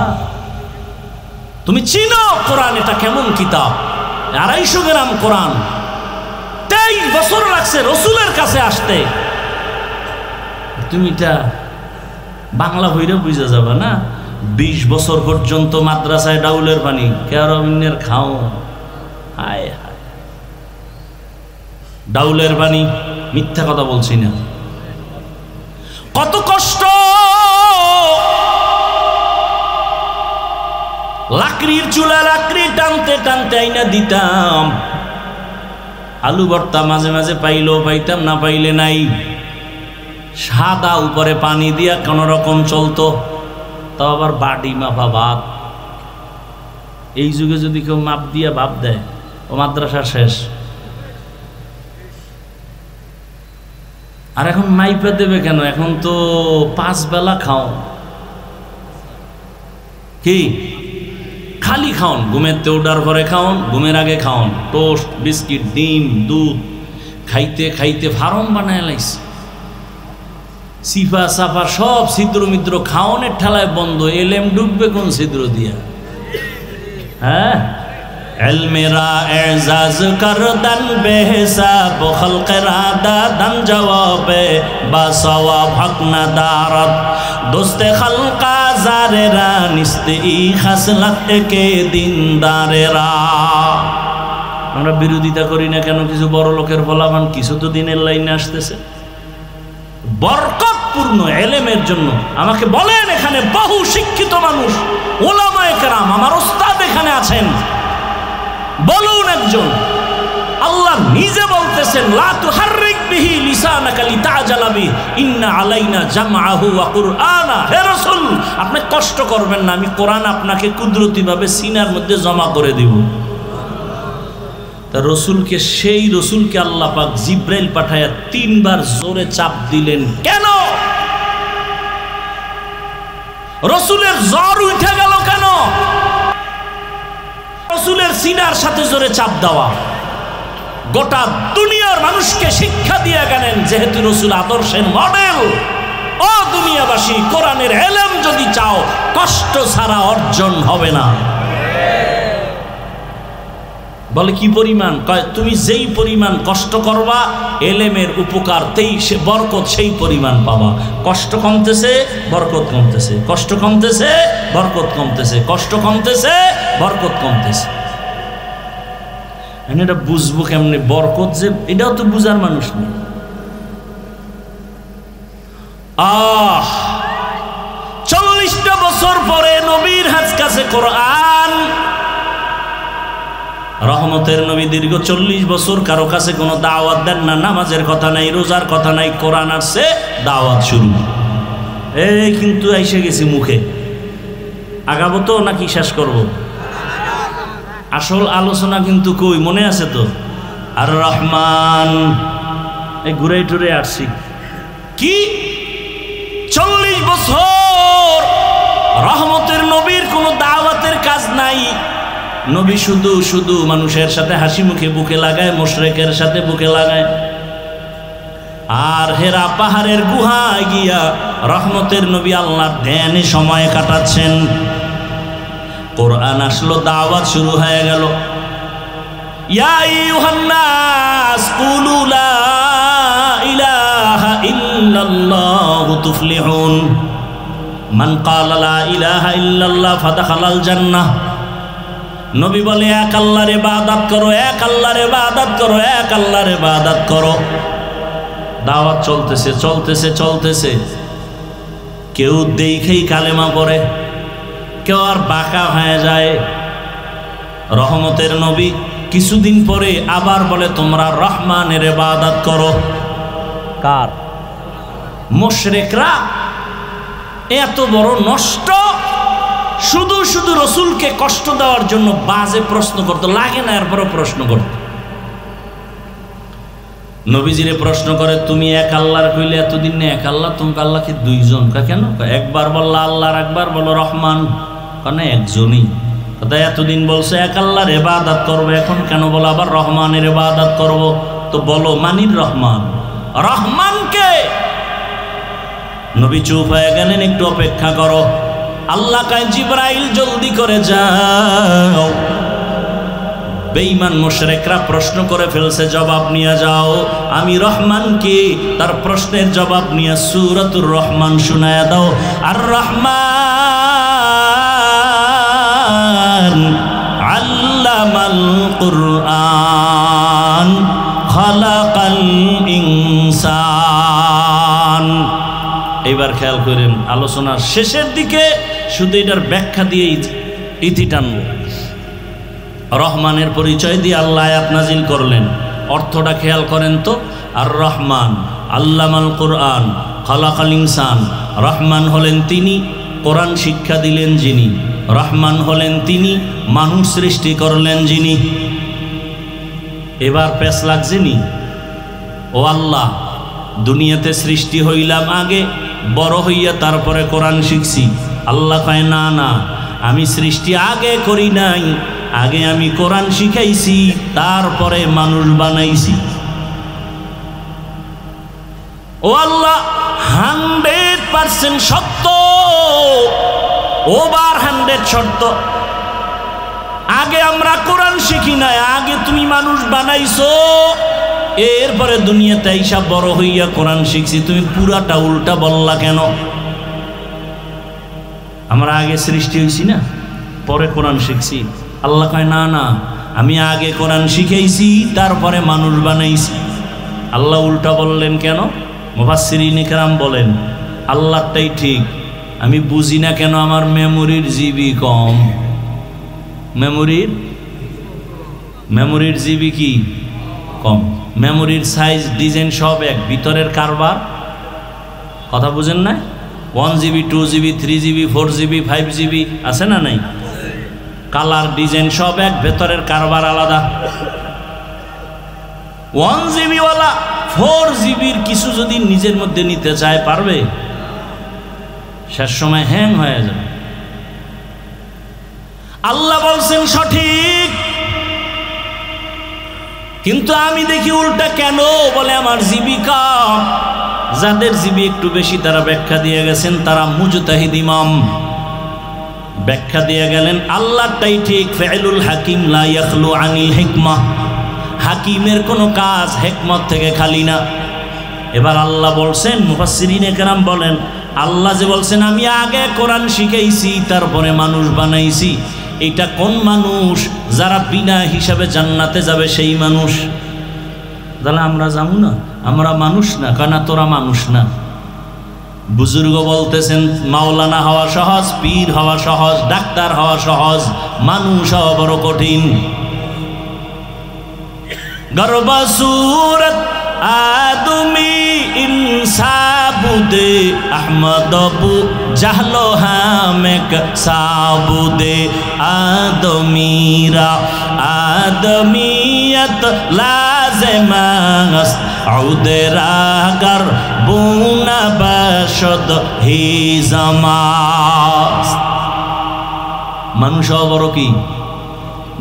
তুমি চিনো কোরআন এটা কেমন কিতাব? 250 গ্রাম কোরআন, 23 বছর লাগছে রসুলের কাছে আসতে। তুমি এটা বাংলা বইরে বুঝা যাবে না। 20 বছর পর্যন্ত মাদ্রাসায় ডাউলের পানি, কেরমিনের খাও, হায় হায়, ডাউলের পানি, মিথ্যা কথা বলছি না। কত কষ্ট, লাকড়ির চুলা লাকড়ি টানতে টানতে আইনা দিতাম। আলু ভর্তা মাঝে মাঝে পাইলেও পাইতাম, না পাইলে নাই। সাদা উপরে পানি দিয়া কোন রকম চলতো, তাও আবার বাড়ি মাপা ভাত। এই যুগে যদি কেউ মাপ দিয়া ভাব দেয়, ও মাদ্রাসা শেষ। আর এখন মাইপে দেবে কেন? এখন তো 5 বেলা খাও, কি খালি খাওন, ঘুমের ওঠার পরে খাওন, ঘুমের আগে খাওন, টোস্ট বিস্কিট ডিম দুধ খাইতে খাইতে ফার্ম বানায় লাইছে। সিফা সাফা সব ছিদ্র মিদ্র খাওনের ঠেলায় বন্ধ। এলেম ডুববে কোন ছিদ্র দিয়া? হ্যাঁ, এলমেরা এজাজ করদান বেহিসাব খলকেরা দাদান জবাবে বাসাওয়া ভাগনা দারাত দোস্তে খলকা জারেরা নিস্তে ই খাসলাত একে দিনদারেরা। আমরা বিরোধিতা করি না কেন? কিছু বড় লোকের ফলাফল, কিছু তো দিনের লাইনে আসতেছে। বরকতপূর্ণ এলেমের জন্য আমাকে বলেন, এখানে বহু শিক্ষিত মানুষ, উলামায়ে কেরাম, আমার ওস্তাদ এখানে আছেন, বলুন একজন। আল্লাহ নিজে বলতেছেন, লা তুহাররিক বিহি লিসানাকা লিতাজালা বিহি ইন্না আলাইনা জামআহু ওয়া কুরআনা। হে রাসূল, আপনি কষ্ট করবেন না, আমি কোরআন আপনাকে কুদরতিভাবে সিনার মধ্যে জমা করে দিব। তা রসুলকে, সেই রসুলকে আল্লাহ পাক জিব্রাইল পাঠায়া 3 বার জোরে চাপ দিলেন। কেন? রসুলের জ্বর উঠে গেল কেন? রসুলের সিনার সাথে জোরে চাপ দেওয়া গোটা দুনিয়ার মানুষকে শিক্ষা দিয়ে গেলেন, যেহেতু রসুল আদর্শের মডেল। ও দুনিয়াবাসী, কোরআনের এলেম যদি চাও, কষ্ট ছাড়া অর্জন হবে না। বলে কি পরিমাণ? কয় তুমি যেই পরিমাণ কষ্ট করবা, এলেমের উপকার সে বরকত সেই পরিমাণ পাবা। কষ্ট কমতেছে, বরকত কমতেছে, কষ্ট কমতেছে, বরকত কমতেছে, কষ্ট কমতেছে, বরকত কমতেছে। এটা বুঝবো কেমনে বরকত যে? এটাও তো বুঝার মানুষ নেই। 40টা বছর পরে নবীর হাত কাছে কোরআন। রহমতের নবী দীর্ঘ 40 বছর কারো কাছে কোনো দাওয়াত দেন না, নামাজের কথা নাই, রোজার কথা নাই, কোরআন আসছে, দাওয়াত শুরু। এই কিন্তু এসে গেছি মুখে, আগাবো তো নাকি শেষ করব? আসল আলোচনা কিন্তু কই মনে আছে তো? আর রহমান, এই ঘুরে টুরে আসছি কি 40 বছর রহমতের নবীর কোনো দাওয়াতের কাজ নাই। নবী শুধু শুধু মানুষের সাথে হাসি মুখে বুকে লাগায়, মুশরিকের সাথে বুকে লাগায়। আর হেরা পাহাড়ের গুহায় গিয়া রহমতের নবী আল্লাহর ধ্যানে সময় কাটাচ্ছেন। কোরআন আসলো, দাওয়াত শুরু হয়ে গেল। ইয়া আইয়ুহান নাস কুলু লা ইলাহা ইল্লাল্লাহু তুফলিহুন মান ক্বালা লা ইলাহা ইল্লাল্লাহ ফাদাখালাল জান্নাহ। নবী বলে, এক আল্লাহর ইবাদত করো, এক আল্লাহর ইবাদত করো, এক আল্লাহর ইবাদত করো। দাওয়াত চলতেছে চলতেছে চলতেছে, কেউ দেখেই কালেমা পড়ে, কেউ আর বাঁকা হয়ে যায়। রহমতের নবী কিছুদিন পরে আবার বলে তোমরা রহমানের ইবাদত করো। কার? মুশরিকরা এত বড় নষ্ট, শুধু শুধু রসুলকে কষ্ট দেওয়ার জন্য বাজে প্রশ্ন করতো, লাগে না এরপরও প্রশ্ন করত। নবীজিরে প্রশ্ন করে তুমি এক আল্লাহর কইলে এতদিন না এক আল্লাহ, তুমি আল্লাহকে দুইজন কেন? একবার বললা আল্লাহর, একবার বলো রহমান, কেন একজনই? কথা এতদিন বলছে এক আল্লাহর ইবাদত করবো, এখন কেন বলো আবার রহমানের ইবাদত করব? তো বলো মানির রহমান, রহমানকে। নবী চুপ হয়ে গেলেন, একটু অপেক্ষা করো। আল্লাহ কয় জিবরাইল জলদি করে যাও, বেঈমান মুশরিকরা প্রশ্ন করে ফেলছে, জবাব নিয়ে যাও। আমি রহমানকে তার প্রশ্নের জবাব নিয়ে সূরাতুর রহমান শোনায়া দাও। আর রহমান আল্লামাল কুরআন খালাকাল ইনসান। এইবার খেয়াল করেন, আলোচনার শেষের দিকে শুধু এটার ব্যাখ্যা দিয়ে ইতি টানব। রহমানের পরিচয় দিয়ে আল্লাহ আয়াত নাজিল করলেন, অর্থটা খেয়াল করেন তো। আর রহমান আল্লামাল কুরআন খালাকাল ইনসান, রহমান হলেন তিনি, কোরআন শিক্ষা দিলেন যিনি। রহমান হলেন তিনি, মানুষ সৃষ্টি করলেন যিনি। এবার পেশ লাগছে নি? ও আল্লাহ, দুনিয়াতে সৃষ্টি হইলাম আগে, বড় হইয়া তারপরে কোরআন শিখছি। আল্লাহ কয় না না, আমি সৃষ্টি আগে করি নাই, আগে আমি কোরআন শিখাইছি, তারপরে মানুষ বানাইছি। ও আল্লাহ 100% সত্য, ওভার 100 সত্য। আগে আমরা কোরআন শিখি নাই, আগে তুমি মানুষ বানাইছো, এরপরে দুনিয়াতে আইসা বড় হইয়া কোরআন শিখছি। তুমি পুরাটা উল্টা বললা কেন? আমরা আগে সৃষ্টি হইছি না, পরে কোরআন শিখছি। আল্লাহ কয় না না, আমি আগে কোরআন শিখাইছি, তারপরে মানুষ বানাইছি। আল্লাহ উল্টা বললেন কেন? মুফাসসিরিন ইকরাম বলেন আল্লাহটাই ঠিক, আমি বুঝি না কেন আমার মেমোরির জিবি কম। মেমোরির জিবি কি কম? মেমোরির সাইজ ডিজাইন সব এক, ভিতরের কারবার কথা বুঝেন না? 1 GB 2 GB 3 GB 4 GB 5 GB আছে না নাই? কালার ডিজাইন সব এক, ভেতরের কারবার আলাদা। 1 GB ওয়ালা 4 GBর কিছু যদি নিজের মধ্যে নিতে চায় পারবে? শেষ সময় হ্যাং হয়ে যাবে। আল্লাহ বলছেন সঠিক, কিন্তু আমি দেখি উল্টা কেন? বলে আমার জিবি কম। যাদের জিবি একটু বেশি তারা ব্যাখ্যা দিয়ে গেছেন, তারা মুজতাহিদ ইমাম ব্যাখ্যা দিয়ে গেলেন আল্লাহটাই ঠিক। ফাইলুল হাকিম লা ইয়াখলু আনিল হিকমাহ, হাকিমের কোনো কাজ হিকমত থেকে খালি না। এবার আল্লাহ বলছেন, মুফাসসিরিনে কেরাম বলেন আল্লাহ যে বলছেন আমি আগে কোরআন শিখাইছি তারপরে মানুষ বানাইছি, এটা কোন মানুষ? যারা বিনা হিসাবে জান্নাতে যাবে সেই মানুষ। তাহলে আমরা যাবো না, আমরা মানুষ না, কেন তোরা মানুষ না? বুজুর্গ বলতেছেন মাওলানা হওয়া সহজ, পীর হওয়া সহজ, ডাক্তার হওয়া সহজ, মানুষ হওয়া বড় কঠিন। গর্বসুরত আদমি ইনসাবুদে আহমদবু জাহলো হামেক সাবুদে আদমিরা আদমিয়ত লাজেমাস আউদেরাগার বুনা বাসদ হি জামাস। মানুষ হওয়া বড় কি?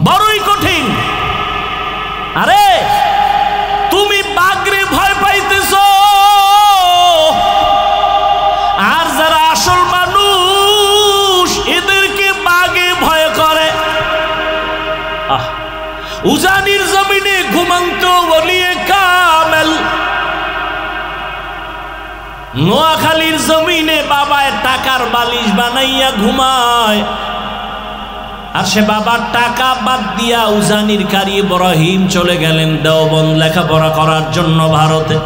বড়ই কঠিন। আরে তুমি বাঘরে ভয় পাইতেছ, আর যারা আসল মানুষ এদেরকে বাঘে ভয় করে। উজানির জমিনে ঘুমন্ত ওলিয়ে কামেল, নোয়াখালীর জমিনে বাবায় টাকার বালিশ বানাইয়া ঘুমায়, আর সে বাবার টাকা বাদ দিয়া উজানির কারি ইব্রাহিম চলে গেলেন দেওবন্দ লেখাপড়া করার জন্য ভারতে।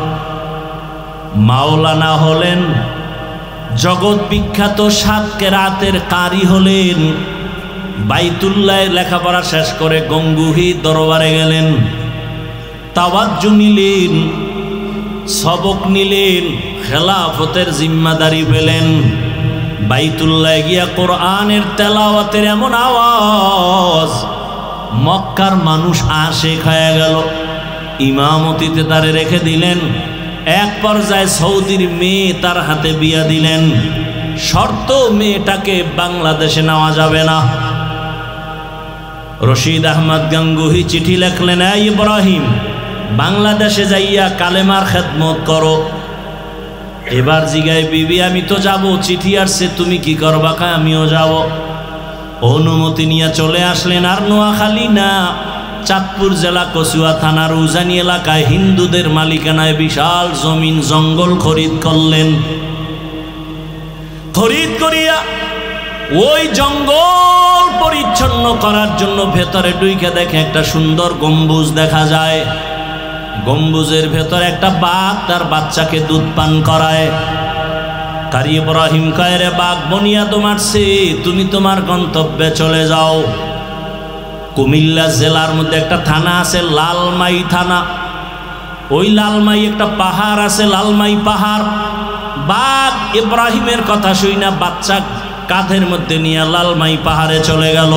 মাওলানা হলেন, জগৎ বিখ্যাত 7 কেরাতের কারি হলেন, বাইতুল্লাহ লেখাপড়া শেষ করে গঙ্গুহি দরবারে গেলেন, তাওয়াজ্জু নিলেন, সবক নিলেন, খেলাফতের জিম্মাদারি পেলেন। বাইতুল্লাহ গিয়া কোরআনের তেলাওয়াতের এমন আওয়াজ, মক্কার মানুষ আশেক হয়ে গেল। ইমামতিতে তারে রেখে দিলেন। এক পর্যায়ে সৌদির মেয়ে তার হাতে বিয়া দিলেন, শর্ত মেয়েটাকে বাংলাদেশে নেওয়া যাবে না। রশিদ আহমদ গাঙ্গুহি চিঠি লেখলেন, এই ইব্রাহিম, বাংলাদেশে যাইয়া কালেমার খেদমত করো। এবার জিগায় বিবি, আমি তো যাব, চিঠি আসছে, তুমি কি করবা? আমিও যাব। অনুমতি নিয়ে চলে আসলেন। আর নোয়াখালী না, চাঁদপুর জেলা কচুয়া থানার উজানি এলাকায় হিন্দুদের মালিকানায় বিশাল জমিন জঙ্গল খরিদ করলেন। খরিদ করিয়া ওই জঙ্গল পরিচ্ছন্ন করার জন্য ভেতরে ঢুকে দেখে একটা সুন্দর গম্বুজ দেখা যায়। গম্বুজের ভেতর একটা বাঘ তার বাচ্চাকে দুধ পান করায়। কারি ইব্রাহিম কয়, রে বাঘ বনিয়াদ মারছে, তুমি তোমার গন্তব্যে চলে যাও। কুমিল্লা জেলার মধ্যে একটা থানা আছে, লালমাই থানা। ওই লালমাই একটা পাহাড় আছে, লালমাই পাহাড়। বাঘ ইব্রাহিমের কথা শুই না বাচ্চা কাঁধের মধ্যে নিয়ে লালমাই পাহাড়ে চলে গেল।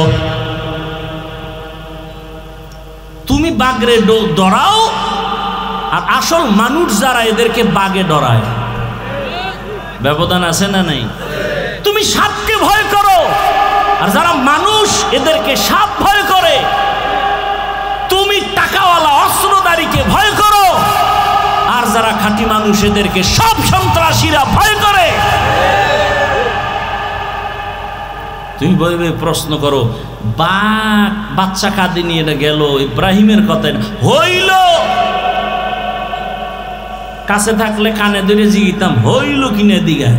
তুমি বাঘরে ডরাও, আর আসল মানুষ যারা এদেরকে বাঘে ডরায়, ব্যবধান আছে না নাই? তুমি সাপকে ভয় করো, আর যারা মানুষ এদেরকে সাপ ভয় করে। তুমি টাকাওয়ালা অস্ত্রধারীকে ভয় করো, আর যারা খাঁটি মানুষ এদেরকে সব সন্ত্রাসীরা ভয় করে। তুমি বলবে, প্রশ্ন করো, বাঘ বাচ্চা কাঁদে নিয়ে এটা গেল, ইব্রাহিমের কথা হইল। কাছে থাকলে কানে ধরে জিগিতাম, হইল কিনে দিঘা।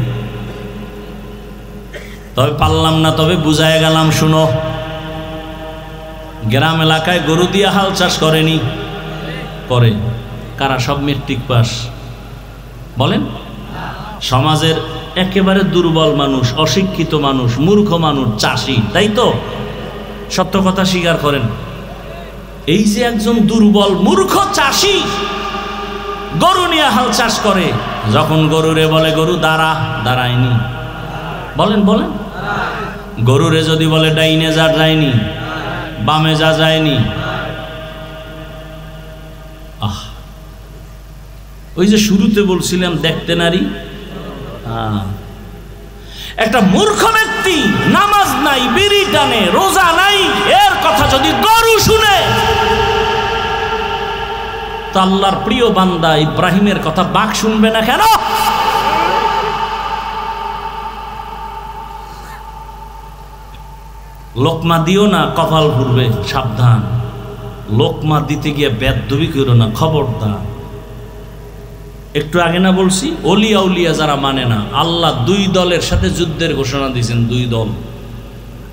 তবে পারলাম না, তবে বুঝায় গেলাম। শুনো, গ্রাম এলাকায় গরু দিয়া হাল চাষ করেনি? করে। কারা? সব মেট্রিক পাস। বলেন, সমাজের একেবারে দুর্বল মানুষ, অশিক্ষিত মানুষ, মূর্খ মানুষ, চাষি, তাই তো? সত্য কথা স্বীকার করেন। এই যে একজন দুর্বল মূর্খ চাষি গরু নিয়ে হাল চাষ করে, যখন গরুরে বলে গরু দাঁড়া, দাঁড়ায়নি। বলেন বলেন, গরুরে যদি বলে ডাইনে যা, যায়নি, বামে যা, যায়নি। ওই যে শুরুতে বলছিলাম দেখতে নারী, একটা মূর্খ ব্যক্তি নামাজ নাই, বিড়ি টানে, রোজা নাই, এর কথা যদি গরু শুনে, তো আল্লাহর প্রিয় বান্দা ইব্রাহিমের কথা বাঘ শুনবে না কেন? লোকমা দিও না, কপাল ঘুরবে, সাবধান। লোকমা দিতে গিয়ে বেদবি করো না, খবরদার। একটু আগে না বলছি, অলিয়া উলিয়া যারা মানে না, আল্লাহ 2 দলের সাথে যুদ্ধের ঘোষণা দিয়েছেন। 2 দল,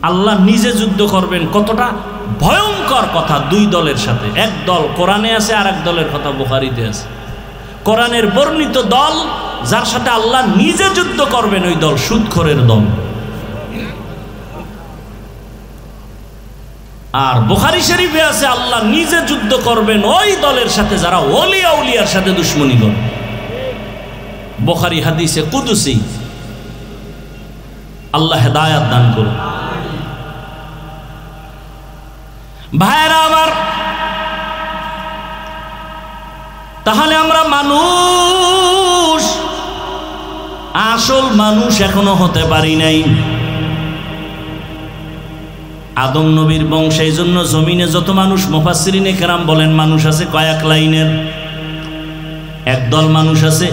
আল্লাহ নিজে যুদ্ধ করবেন। কতটা ভয়ঙ্কর কথা! 2 দলের সাথে। এক দল কোরআনে আছে, আর এক দলের কথা বুখারীতে আছে। কোরআনের বর্ণিত দল, যার সাথে আল্লাহ নিজে যুদ্ধ করবেন, ওই দল সুদখোরের দল। আর বুখারী শরীফে আছে, আল্লাহ নিজে যুদ্ধ করবেন ওই দলের সাথে যারা ওলিয়া উলিয়ার সাথে দুশ্মনী করে। বুখারী হাদিসে কুদসি। আল্লাহ হেদায়াত দান করুন। ভাইরা আমার, তাহলে আমরা মানুষ, আসল মানুষ এখনো হতে পারি নাই। আদম নবীর বংশে, এই জন্য জমিনে যত মানুষ, মুফাসসিরিনে কেরাম বলেন, মানুষ আছে কয়েক লাইনের। একদল মানুষ আছে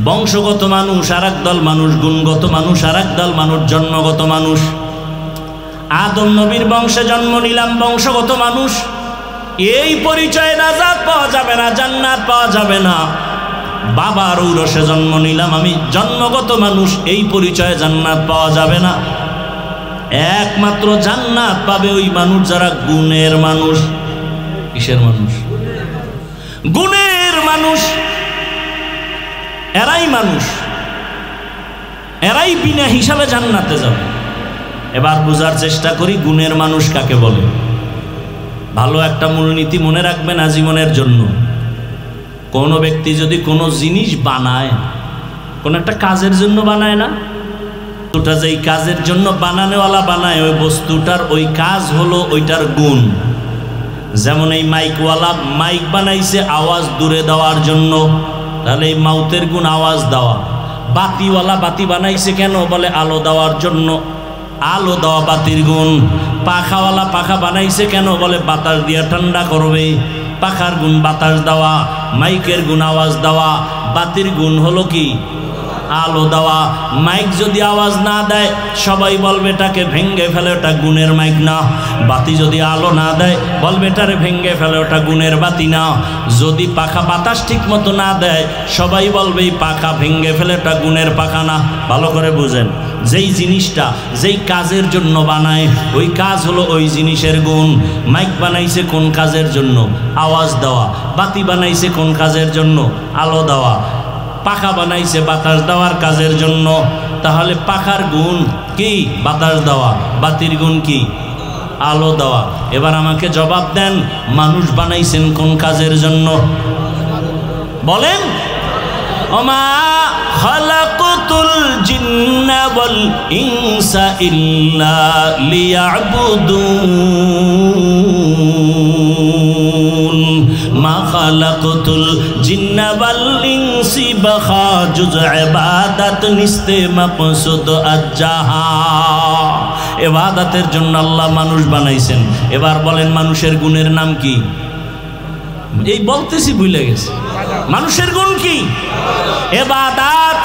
বংশগত মানুষ, আর একদল মানুষ গুণগত মানুষ, আর একদল মানুষ জন্মগত মানুষ। আদম নবীর বংশে জন্ম নিলাম, বংশগত মানুষ। এই পরিচয়ে নাজাত পাওয়া যাবে না, জান্নাত পাওয়া যাবে না। বাবার ঔরসে জন্ম নিলাম আমি, জন্মগত মানুষ। এই পরিচয়ে জান্নাত পাওয়া যাবে না। একমাত্র জান্নাত পাবে ওই মানুষ যারা গুণের মানুষ। কিসের মানুষ? গুণের মানুষ। এরাই মানুষ, এরাই বিনা হিসাবে জান্নাতে যাবে। এবার বোঝার চেষ্টা করি গুণের মানুষ কাকে বলে। ভালো একটা মূলনীতি মনে রাখবেন আজীবনের জন্য। কোনো ব্যক্তি যদি কোনো জিনিস বানায়, কোনো একটা কাজের জন্য বানায় না, বস্তুটা যেই কাজের জন্য বানানোওয়ালা বানায়, ওই বস্তুটার ওই কাজ হলো ওইটার গুণ। যেমন এই মাইকওয়ালা মাইক বানাইছে আওয়াজ দূরে দেওয়ার জন্য, তাহলে এই মাউতের গুণ আওয়াজ দেওয়া। বাতিওয়ালা বাতি বানাইছে কেন? বলে আলো দেওয়ার জন্য, আলো দেওয়া বাতির গুণ। পাখাওয়ালা পাখা বানাইছে কেন? বলে বাতাস দিয়ে ঠান্ডা করবে, পাখার গুণ বাতাস দেওয়া। মাইকের গুণ আওয়াজ দেওয়া, বাতির গুণ হলো কি? আলো দেওয়া। মাইক যদি আওয়াজ না দেয় সবাই বলবে এটাকে ভেঙ্গে ফেলে, ওটা গুণের মাইক না। বাতি যদি আলো না দেয় বলবে এটারে ভেঙ্গে ফেলে, ওটা গুণের বাতি না। যদি পাখা বাতাস ঠিক মতো না দেয় সবাই বলবে এই পাখা ভেঙ্গে ফেলে, ওটা গুণের পাখা না। ভালো করে বুঝেন, যেই জিনিসটা যেই কাজের জন্য বানায় ওই কাজ হলো ওই জিনিসের গুণ। মাইক বানাইছে কোন কাজের জন্য? আওয়াজ দেওয়া। বাতি বানাইছে কোন কাজের জন্য? আলো দেওয়া। পাখা বানাইছে বাতাস দেওয়ার কাজের জন্য। তাহলে পাখার গুণ কি? বাতাস দেওয়া। বাতির গুণ কি? আলো দেওয়া। এবার আমাকে জবাব দেন, মানুষ বানাইছেন কোন কাজের জন্য? বলেন। ওমা খালাকতুল জিন্না ওয়াল ইনসা ইল্লা লিয়াবুদুন। মা খালাকতুল জিন্না ওয়াল ইনসি বাখা জুজ ইবাদত নিস্তে মাকসুদ আজ্জাহা। ইবাদতের জন্য আল্লাহ মানুষ বানাইছেন। এবার বলেন মানুষের গুণের নাম কি? এই বলতেছি ভুলে গেছে। মানুষের গুণ কি? ইবাদত।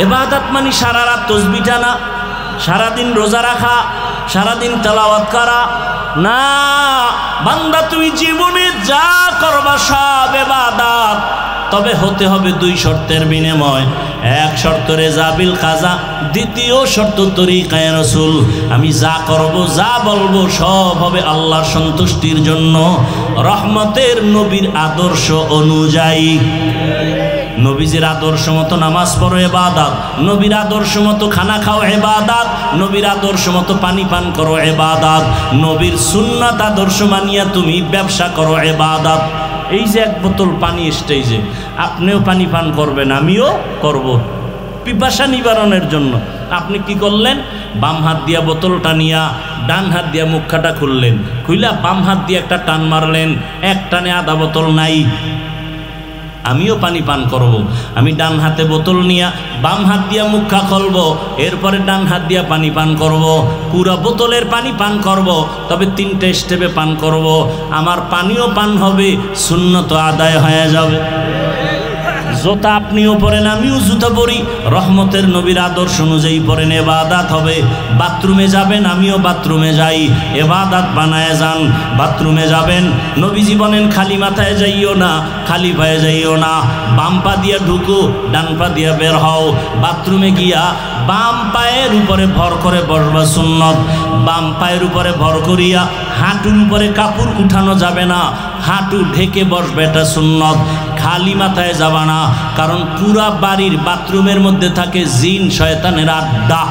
ইবাদত মানে সারা রাত তাসবিহ টানা, সারাদিন রোজা রাখা, সারাদিন তেলাওয়াত করা না। বান্দা তুমি জীবনে যা করবা সব ইবাদত, তবে হতে হবে দুই শর্তের বিনিময়। এক শর্ত রেজাবিল কাজা, দ্বিতীয় শর্ত তরিকায়ে রাসূল। আমি যা করব যা বলবো সব হবে আল্লাহর সন্তুষ্টির জন্য, রহমতের নবীর আদর্শ অনুযায়ী। নবীজির আদর্শ মতো নামাজ পড়ো ইবাদত, নবীর আদর্শ মতো খানা খাও ইবাদত, নবীর আদর্শ মতো পানি পান করো ইবাদত, নবীর সুন্নাত আদর্শ মানিয়া তুমি ব্যবসা করো ইবাদত। এই যে এক বোতল পানি স্টেজে, আপনিও পানি পান করবেন, আমিও করব পিপাসা নিবারণের জন্য। আপনি কি করলেন? বাম হাত দিয়া বোতলটা নিয়া ডান হাত দিয়া মুখটা খুললেন, খুইলা বাম হাত দিয়ে একটা টান মারলেন, এক টানে আধা বোতল নাই। আমিও পানি পান করব। আমি ডান হাতে বোতল নিয়া বাম হাত দিয়া মুখা খুলব, এরপরে ডান হাত দিয়া পানি পান করব। পুরা বোতলের পানি পান করব, তবে 3টে স্টেপে পান করব। আমার পানিও পান হবে, সুন্নত আদায় হয়ে যাবে। জুতা আপনিও পরেন, আমিও জুতা পরি, রহমতের নবীর আদর্শ অনুযায়ী পরেন, ইবাদত হবে। বাথরুমে যাবেন, আমিও বাথরুমে যাই, ইবাদত বানায় যান। বাথরুমে যাবেন, নবীজি বলেন খালি মাথায় যাইও না, খালি পায়ে যাইও না, বাম পা দিয়া ঢুকো, ডান পা দিয়া বের হও। বাথরুমে গিয়া বাম পায়ের উপরে ভর করে বসবা সুন্নত। বাম পায়ের উপরে ভর করিয়া হাঁটুর উপরে কাপড় উঠানো যাবে না, হাঁটু ঢেকে বসবে, এটা সুন্নত। খালি মাথায় যাবা না, কারণ পুরা বাড়ির বাথরুমের মধ্যে থাকে জিন শয়তানের আড্ডা।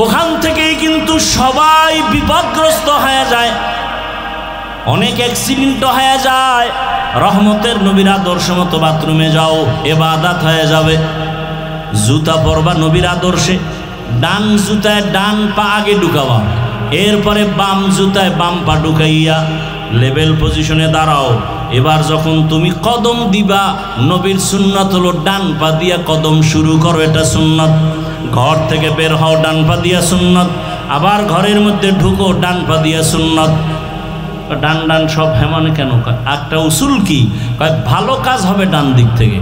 ওখান থেকেই কিন্তু সবাই বিপদগ্রস্ত হয়ে যায়, অনেক অ্যাক্সিডেন্ট হয়ে যায়। রহমতের নবীর আদর্শ মতো বাথরুমে যাও, ইবাদত হয়ে যাবে। জুতা পরবা নবীর আদর্শে, ডান জুতায় ডান পা আগে ঢুকাবা, এরপরে বাম জুতায় বাম পা ঢুকাইয়া লেভেল পজিশনে দাঁড়াও। এবার যখন তুমি কদম দিবা, নবীর সুন্নাত হলো ডান পা দিয়া কদম শুরু করো, এটা সুন্নাত। ঘর থেকে বের হও, ডান পা দিয়া সুন্নাত। আবার ঘরের মধ্যে ঢুকো, ডান পা দিয়া সুন্নাত। ডান ডান সব হেমানে কেন? একটা উসুল কি? ভালো কাজ হবে ডান দিক থেকে।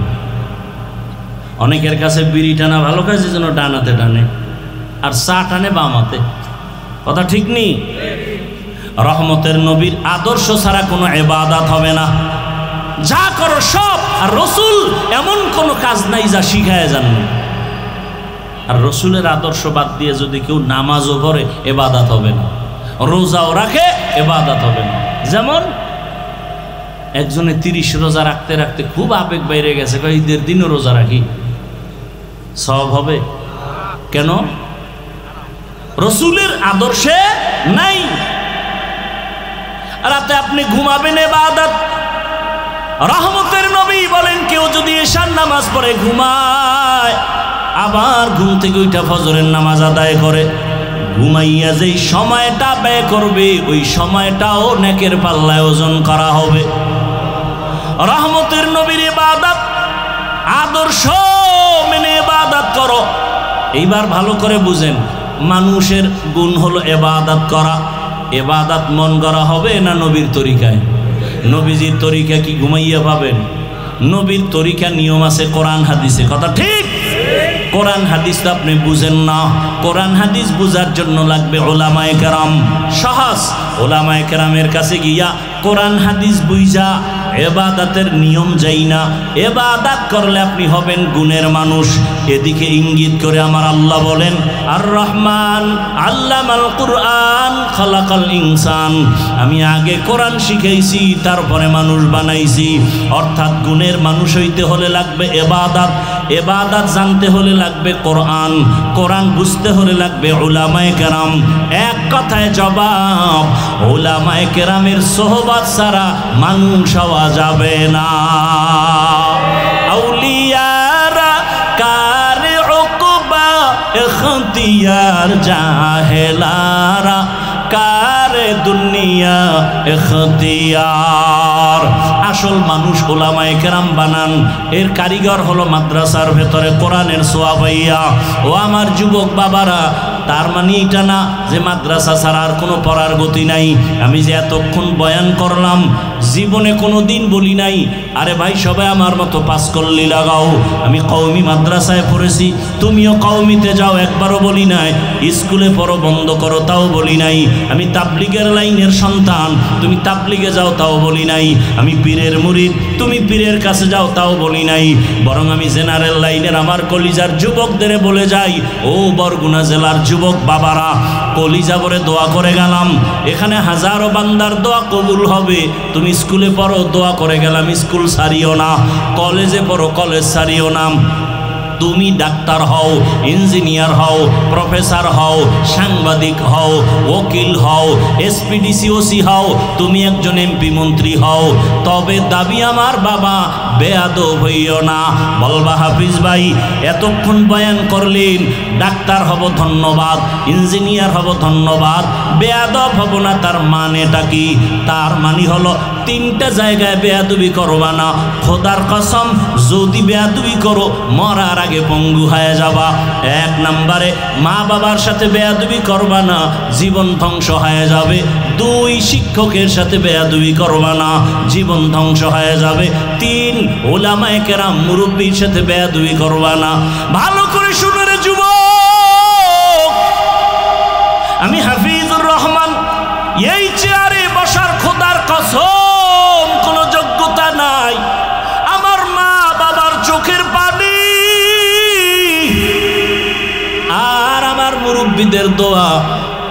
অনেকের কাছে বিড়ি টানা ভালো কাজের জন্য ডান হাতে টানে, আর চা টানে বাম হাতে। কথা ঠিক নেই? রহমতের নবীর আদর্শ ছাড়া কোনো ইবাদত হবে না। যা করো সব, আর রসুল এমন কোনো কাজ নাই যা শিখায় যান না। আর রসুলের আদর্শ বাদ দিয়ে যদি কেউ নামাজও পড়ে, ইবাদত হবে না। রোজাও রাখে, ইবাদত হবে না। যেমন একজনে 30 রোজা রাখতে রাখতে খুব আবেগ বাইরে গেছে, ঈদের দিনও রোজা রাখি, সওয়াব হবে? কেন? রসুলের আদর্শে নাই। রাতে আপনি ঘুমাবেন ইবাদত। রহমতের নবী বলেন, কেউ যদি এশার নামাজ পড়ে ঘুমায়, আবার ঘুম থেকে উঠা ফজরের নামাজ আদায় করে, ঘুমাইয়া যেই সময়টা ব্যয় করবে ওই সময়টাও নেকের পাল্লায় ওজন করা হবে। রহমতের নবীর ইবাদত আদর্শ মেনে ইবাদত করো। এইবার ভালো করে বুঝেন, মানুষের গুণ হলো ইবাদত করা। ইবাদত মন করা হবে না নবীর তরিকায়? নবীজির তরিকা কি ঘুমাইয়া পাবেন? নবীর তরিকা নিয়ম আছে কোরআন হাদিসে, কথা ঠিক? কোরআন হাদিস তো আপনি বুঝেন না। কোরআন হাদিস বুঝার জন্য লাগবে ওলামায়ে কেরাম। সহজ, ওলামায়ে কেরামের কাছে গিয়া কোরআন হাদিস বুঝা ইবাদতের নিয়ম যাই না। ইবাদত করলে আপনি হবেন গুণের মানুষ। এদিকে ইঙ্গিত করে আমার আল্লাহ বলেন, আর রহমান আল্লামাল কুরআন খালাকাল ইনসান। আমি আগে কোরআন শিখাইছি, তারপরে মানুষ বানাইছি। অর্থাৎ গুণের মানুষ হইতে হলে লাগবে ইবাদত, ইবাদত জানতে হলে লাগবে কোরআন, কোরআন বুঝতে হলে লাগবে উলামায়ে কেরাম। এক কথায় জবাব, উলামায়ে কেরামের সোহবত ছাড়া মানুষ হওয়া যাবে না। আউলিয়ারা কারে উকবা ইখতিয়ার, জাহেলারা কারে দুনিয়া ইখতিয়ার। আসল মানুষ উলামায়ে কেরাম বানান, এর কারিগর হলো মাদ্রাসার ভেতরে কোরআনের সোয়াবাইয়া। ও আমার যুবক বাবারা, তার মানে এটা না যে মাদ্রাসা ছাড়া আর কোনো পড়ার গতি নাই। আমি যে এতক্ষণ বয়ান করলাম, জীবনে কোনো দিন বলি নাই আরে ভাই সবাই আমার মতো পাস করলি লাগাও। আমি কওমি মাদ্রাসায় পড়েছি, তুমিও কওমিতে যাও, একবারও বলি নাই। স্কুলে পড়ো বন্ধ করো, তাও বলি নাই। আমি তাবলিগের লাইনের সন্তান, তুমি তাবলিগে যাও, তাও বলি নাই। আমি পীরের মুরিদ, তুমি পীরের কাছে যাও, তাও বলি নাই। বরং আমি জেনারেল লাইনের আমার কলিজার যুবকদের বলে যাই, ও বরগুনা জেলার যুবক বাবারা, কলিজা ভরে দোয়া করে গেলাম, এখানে হাজারো বান্দার দোয়া কবুল হবে। তুমি স্কুলে পড়ো, দোয়া করে গেলাম, স্কুল সারিও না। কলেজে পড়ো, কলেজ সারিও না। তুমি ডাক্তার হও, ইঞ্জিনিয়ার হও, প্রফেসর হও, সাংবাদিক হও, ওকিল হও, এসপিডিসিওসি হও, তুমি একজন এমপি মন্ত্রী হও, তবে দাবি আমার বাবা বেয়াদব হইও না। বলবা হাফিজ ভাই এতক্ষণ বয়ান করলেন, ডাক্তার হব ধন্যবাদ, ইঞ্জিনিয়ার হব ধন্যবাদ, বেয়াদব হব না, তার মানেটা কি? তার মানে হলো তিনটা জায়গায় বেয়াদবি করবা না। খোদার কসম, যদি বেয়াদবি করো মরার আগে পঙ্গু হয়ে যাবা। এক নম্বরে মা বাবার সাথে বেয়াদবি করবা না, জীবন ধ্বংস হয়ে যাবে। দুই, শিক্ষকের সাথে বেয়াদবি করবা না, জীবন ধ্বংস হয়ে যাবে। তিন, উলামায়ে কেরাম মুরব্বির সাথে বেয়াদবি করবা না। ভালো করে শুনে রে যুবক, আমি হাফিজুর রহমান, এই চেয়ারে বসার খোদার কসম কোনো যোগ্যতা নাই। আমার মা বাবার চোখের পানি আর আমার মুরব্বিদের দোয়া।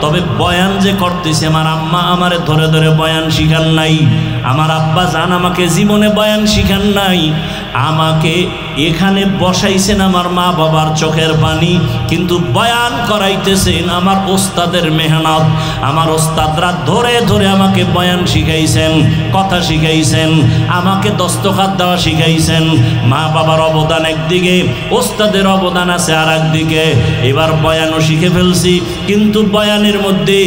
তবে বয়ান যে করতেছে, আমার আম্মা আমারে ধরে ধরে বয়ান শিখান নাই, আমার আব্বা জান আমাকে জীবনে বয়ান শিখান নাই। আমাকে এখানে বসাইছেন আমার মা বাবার চোখের পানি, কিন্তু বয়ান করাইতেছেন আমার ওস্তাদের মেহনত। আমার ওস্তাদরা ধরে ধরে আমাকে বয়ান শিখাইছেন, কথা শিখাইছেন, আমাকে দস্তখাত দেওয়া শিখাইছেন। মা বাবার অবদান একদিকে, ওস্তাদের অবদান আছে আর একদিকে। এবার বয়ানও শিখে ফেলছি, কিন্তু বয়ানের মধ্যে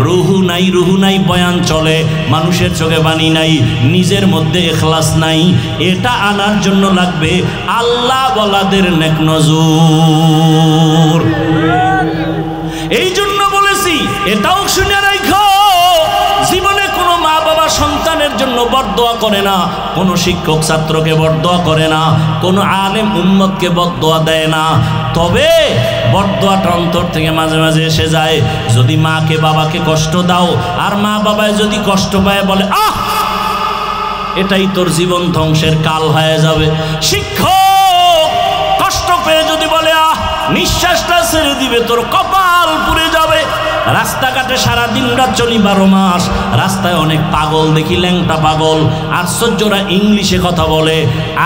রুহু নাই, রুহু নাই, বয়ান চলে, মানুষের চোখে বাণী নাই, নিজের মধ্যে ইখলাস নাই। এটা আনার জন্য লাগবে আল্লাহ ওয়ালাদের নেক নজর। এই জন্য বলেছি, এটাও শুনে রাখো, জীবনে কোনো মা বাবা সন্তানের জন্য বরদোয়া করে না, কোনো শিক্ষক ছাত্রকে বরদোয়া করে না, কোনো আলেম উম্মতকে বরদোয়া দেয় না। তবে বরদোয়াটা অন্তর থেকে মাঝে মাঝে এসে যায়। যদি মাকে বাবাকে কষ্ট দাও আর মা বাবায় যদি কষ্ট পায়, বলে আহ এটাই তোর জীবন ধ্বংসের কাল হয়ে যাবে। শিক্ষক কষ্ট পেয়ে যদি বলে আহ নিঃশ্বাসটা ছেড়ে দিবে, তোর কপাল পুড়ে যাবে। রাস্তাঘাটে সারাদিন রাত চলি 12 মাস, রাস্তায় অনেক পাগল দেখি, ল্যাংটা পাগল। আশ্চর্যরা ইংলিশে কথা বলে,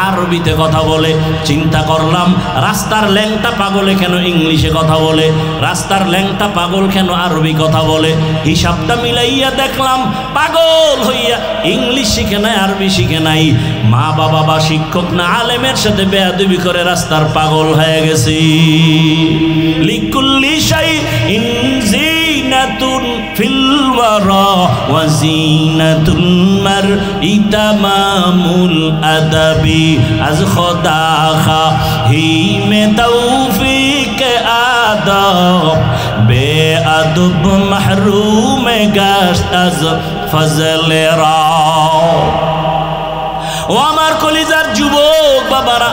আরবিতে কথা বলে। চিন্তা করলাম রাস্তার ল্যাংটা পাগলে কেন ইংলিশে কথা বলে, রাস্তার ল্যাংটা পাগল কেন আরবি কথা বলে। হিসাবটা মিলাইয়া দেখলাম পাগল হইয়া ইংলিশ শিখে নাই, আরবি শিখে নাই, মা বাবা বা শিক্ষক না আলেমের সাথে বেয়াদবি করে রাস্তার পাগল হয়ে গেছে। লিকুল্লি শাইইন জিনাতুন ফিল ওয়ারা ওয়া জিনাতুল মারই তামামুল আদাবি আজ খোদা খাহি মে তৌফিক আদব বেআদব মাহরুম গাশত আজ ফজলে রা। ও আমার কলিজার যুবক বাবারা,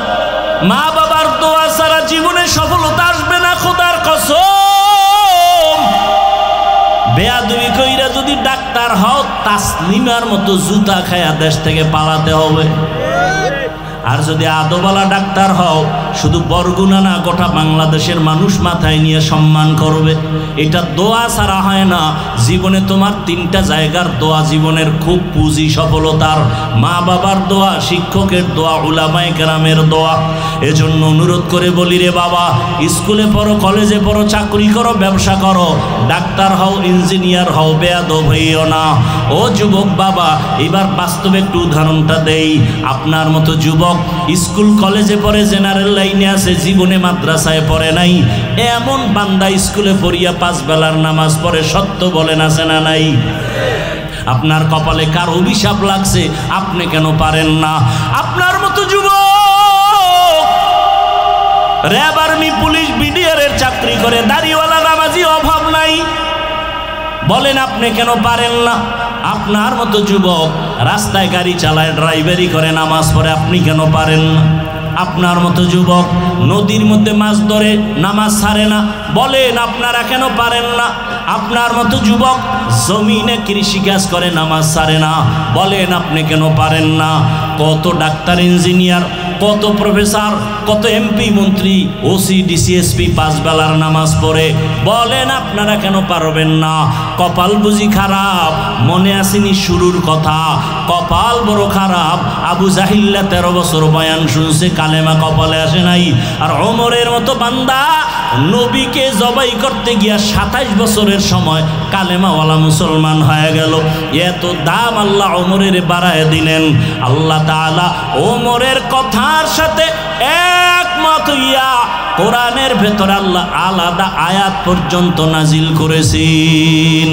মা বাবার দোয়া ছাড়া জীবনে সফলতা আসবে না, খোদার কসম। বেয়াদবি কইরা যদি ডাক্তার হও, তাসলিমার মতো জুতা খায়া দেশ থেকে পালাতে হবে। আর যদি আদবালা ডাক্তার হও, শুধু বরগুনা না, গোটা বাংলাদেশের মানুষ মাথায় নিয়ে সম্মান করবে। এটা দোয়া ছাড়া হয় না। জীবনে তোমার 3টা জায়গার দোয়া জীবনের খুব পুঁজি সফলতার, মা বাবার দোয়া, শিক্ষকের দোয়া, উলামায়ে কেরামের দোয়া। এজন্য অনুরোধ করে বলি রে বাবা, স্কুলে পড়ো, কলেজে পড়ো, চাকরি করো, ব্যবসা করো, ডাক্তার হও, ইঞ্জিনিয়ার হও, বেয়াদব হইও না। ও যুবক বাবা, এবার বাস্তবে একটু উদাহরণটা দেই। আপনার মতো যুবক স্কুল কলেজে পড়ে, জেনারেল লাইনে আছে, জীবনে মাদ্রাসায় পড়ে নাই, এমন বান্দা স্কুলে পড়িয়া 5 বেলার নামাজ পড়ে, সত্য বলেন আছে না নাই? আপনার কপালে কার অভিশাপ লাগছে, আপনি কেন পারেন না? আপনার মতো যুবক র্যাব, আর্মি, পুলিশ, বিডিআরের চাকরি করে, দাড়িওয়ালা নামাজি অভাব নাই, বলেন আপনি কেন পারেন না? আপনার মতো যুবক রাস্তায় গাড়ি চালায়, ড্রাইভারি করে, নামাজ পড়ে, আপনি কেন পারেন না? আপনার মতো যুবক নদীর মধ্যে মাছ ধরে, নামাজ ছাড়ে না, বলেন আপনারা কেন পারেন না? আপনার মতো যুবক জমিনে কৃষিকাজ করে, নামাজ ছাড়ে না, বলেন আপনি কেন পারেন না? কত ডাক্তার, ইঞ্জিনিয়ার, কত প্রফেসর, কত এমপি, মন্ত্রী, ওসি, ডিসিএসপি 5 বেলার নামাজ পড়ে, বলেন আপনারা কেন পারবেন না? কপাল বুঝি খারাপ? মনে আসেনি শুরুর কথা? কপাল বড় খারাপ। আবু জাহিল্লা 13 বছর বয়ান শুনছে, কালেমা কপালে আসে নাই। আর ওমরের মতো বান্দা নবীকে জবাই করতে গিয়া 27 বছরের সময় কালেমাওয়ালা মুসলমান হয়ে গেল। এত দাম আল্লাহ ওমরের বাড়ায় দিলেন। আল্লাহ তাআলা ওমরের কথার সাথে একমত হইয়া কোরআনের ভেতরে আল্লাহ আলাদা আয়াত পর্যন্ত নাজিল করেছেন।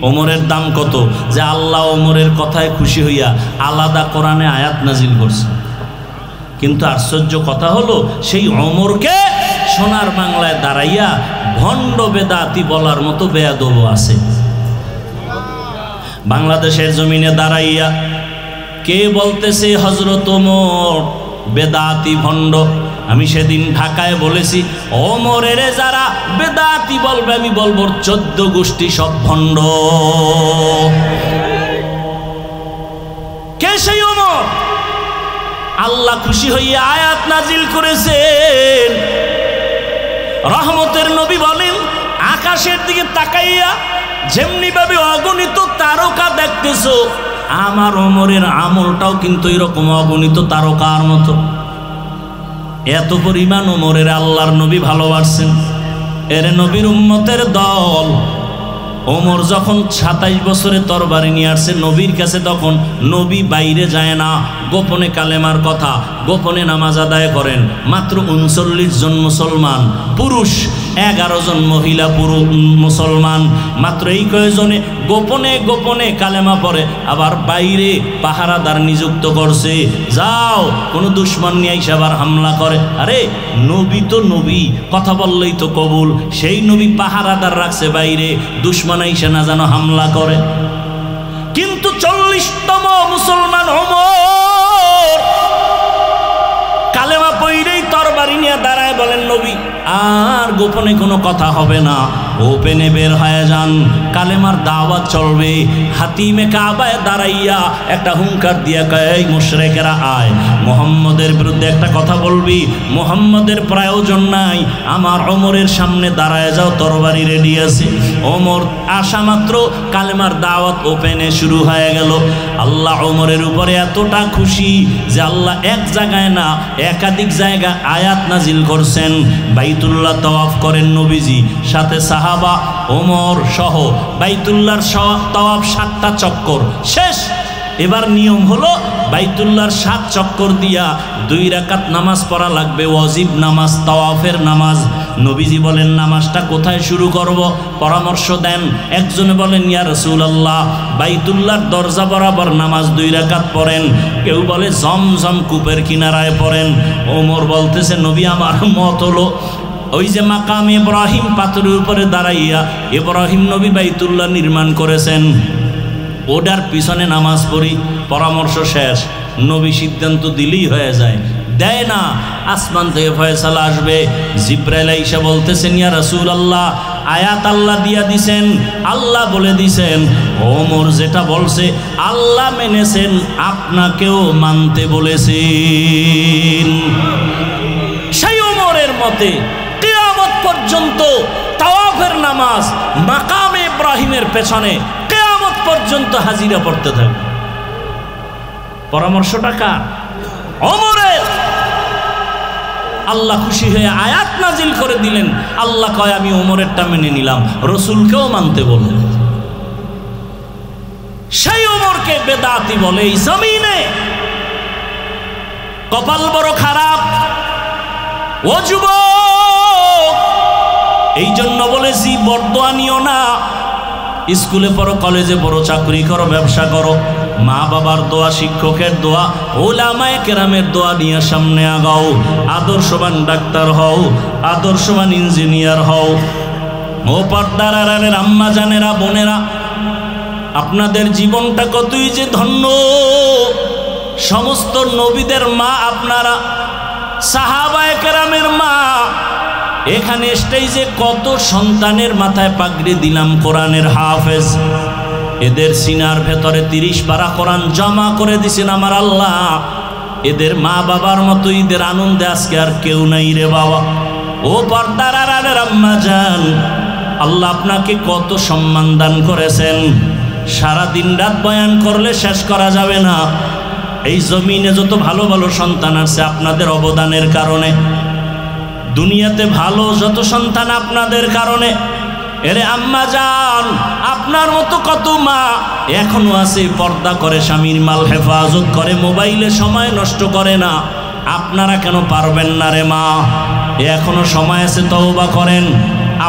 ওমরের দাম কত যে আল্লাহ ওমরের কথায় খুশি হইয়া আলাদা কোরআনে আয়াত নাজিল করছে। কিন্তু আশ্চর্য কথা হলো, সেই ওমরকে সোনার বাংলায় দাঁড়াইয়া ভণ্ড বেদাতি বলার মতো বেয়াদব আছে। বাংলাদেশের জমিনে দাঁড়াইয়া কে বলতেছে হযরত ওমর বেদাতি ভণ্ড? আমি সেদিন ঢাকায় বলেছি, ওমরের যারা বেদাতি বলবে, আমি বলবো 14 গোষ্ঠী সব ভণ্ড। কে সেই ওমর? আল্লাহ খুশি হইয়া আয়াত নাজিল করেছেন। রহমতের নবী বলেন, আকাশের দিকে তাকাইয়া যেমনি ভাবে অগণিত তারকা দেখতেছো, আমার ওমরের আমলটাও কিন্তু এরকম অগণিত তারকার মতো। এত পরিমাণ ওমরের আল্লাহর নবী ভালোবাসছেন। এর নবীর উম্মতের দল। ওমর যখন 27 বছরে তরবারি নিয়ে আসছে নবীর কাছে, তখন নবী বাইরে যায় না, গোপনে কালেমার কথা, গোপনে নামাজ আদায় করেন। মাত্র 39 জন মুসলমান পুরুষ, 11 জন মহিলা পুরুষ মুসলমান, মাত্র এই কয়েকজনে গোপনে গোপনে কালেমা পড়ে। আবার বাইরে পাহারাদার নিযুক্ত করছে, যাও কোনো দুশ্মন নিয়ে এসে আবার হামলা করে। আরে নবী তো নবী, কথা বললেই তো কবুল। সেই নবী পাহারাদার রাখছে বাইরে, দুশ্মন এসে না যেন হামলা করে। কিন্তু 40তম মুসলমান ওমর কালেমা পড়েই তরবারি তরবারি নিয়ে দাঁড়ায় বলেন নবী আর গোপনে কোনো কথা হবে না, ওপেনে বের হয়ে যান, কালেমার দাওয়াত চলবে। হাতিমে কাবায় দাঁড়াইয়া একটা হুঙ্কার দিয়া কয়, এই মুশরিকেরা আয়, মুহাম্মদের বিরুদ্ধে একটা কথা বলবি, মুহাম্মদের প্রয়োজন নাই, আমার ওমরের সামনে দাঁড়ায় যাও, তরবারি রেডি আছে। ওমর আসা মাত্র কালেমার দাওয়াত ওপেনে শুরু হয়ে গেল। আল্লাহ ওমরের উপরে এতটা খুশি যে আল্লাহ এক জায়গায় না একাধিক জায়গায় আয়াত নাজিল করছেন। বাইতুল্লাহ তাওয়াফ করেন নবীজি, সাথে সাহাবা, ওমর সহ বাইতুল্লাহর তাওয়াফ 7টা চক্কর শেষ। এবার নিয়ম হলো বাইতুল্লাহর 7 চক্কর দিয়া 2 রাকাত নামাজ পড়া লাগবে, ওয়াজিব নামাজ, তাওয়াফের নামাজ। নবীজি বলেন নামাজটা কোথায় শুরু করব? পরামর্শ দেন। একজনে বলেন ইয়া রাসূলুল্লাহ বাইতুল্লাহর দরজা বরাবর নামাজ 2 রাকাত পড়েন, কেউ বলে জমজম কূপের কিনারায় পড়েন। ওমর বলতেছে নবী আমার মত হলো ওই যে মাকাম ইব্রাহিম পাথরের উপরে দাঁড়াইয়া ইব্রাহিম নবী বাইতুল্লাহ নির্মাণ করেছেন, ওটার পিছনে নামাজ পড়ি। পরামর্শ শেষ, নবী সিদ্ধান্ত দিলেই হয়ে যায়, দেয় না। আসমান থেকে ফয়সালা আসবে। জিব্রাইল আইসা বলতেছেন ইয়া রাসূলুল্লাহ আয়াত আল্লাহ দিয়া দিছেন, আল্লাহ বলে দিছেন ওমর যেটা বলছে আল্লাহ মেনেছেন, আপনাকেও মানতে বলেছেন। সেই ওমরের মতে কিয়ামত পর্যন্ত তাওয়াফের নামাজ মাকামে ইব্রাহিমের পেছনে কিয়ামত পর্যন্ত হাজিরা পড়তে থাকবে। পরামর্শটা কার? ওমরের। আল্লাহ খুশি হয়ে আয়াত নাজিল করে দিলেন। আল্লাহ কয় আমি ওমরেরটা মেনে নিলাম, রসুলকেও মানতে বললেন। সেই ওমরকে বেদাতি বলে এই জমিনে। কপাল বড় খারাপ ও যুবক, এই জন্য বলেছি বরদোয়া নিও না। স্কুলে পড়ো, কলেজে পড়ো, চাকরি করো, ব্যবসা করো, মা বাবার দোয়া, শিক্ষকের দোয়া, ওলামায়ে কেরামের দোয়া নিয়ে সামনে আগাও। আদর্শবান ডাক্তার হও, আদর্শবান ইঞ্জিনিয়ার হও। ও পর্দার আড়ালের আম্মা জানেরা, বোনেরা, আপনাদের জীবনটা কতই যে ধন্য। সমস্ত নবীদের মা আপনারা, সাহাবায়ে কেরামের মা। এখানে স্টেজে কত সন্তানের মাথায় পাগড়ি দিলাম কোরআনের হাফেজ, এদের সিনার ভেতরে 30 পারা কোরআন জমা করে দিছেন আমার আল্লাহ। এদের মা বাবার মতো ঈদের আনন্দে আজকে আর কেউ নাই রে বাবা। ও পর্দার আড়ালের আম্মা জান, আল্লাহ আপনাকে কত সম্মান দান করেছেন। সারা দিন রাত বয়ান করলে শেষ করা যাবে না। এই জমিনে যত ভালো ভালো সন্তান আছে আপনাদের অবদানের কারণে। দুনিয়াতে ভালো যত সন্তান আপনাদের কারণে। এরে আম্মা জান, আপনার মতো কত মা এখনো আছে, পর্দা করে, স্বামীর মাল হেফাজত করে, মোবাইলে সময় নষ্ট করে না। আপনারা কেন পারবেন না রে মা? এখনো সময় আছে, তওবা করেন।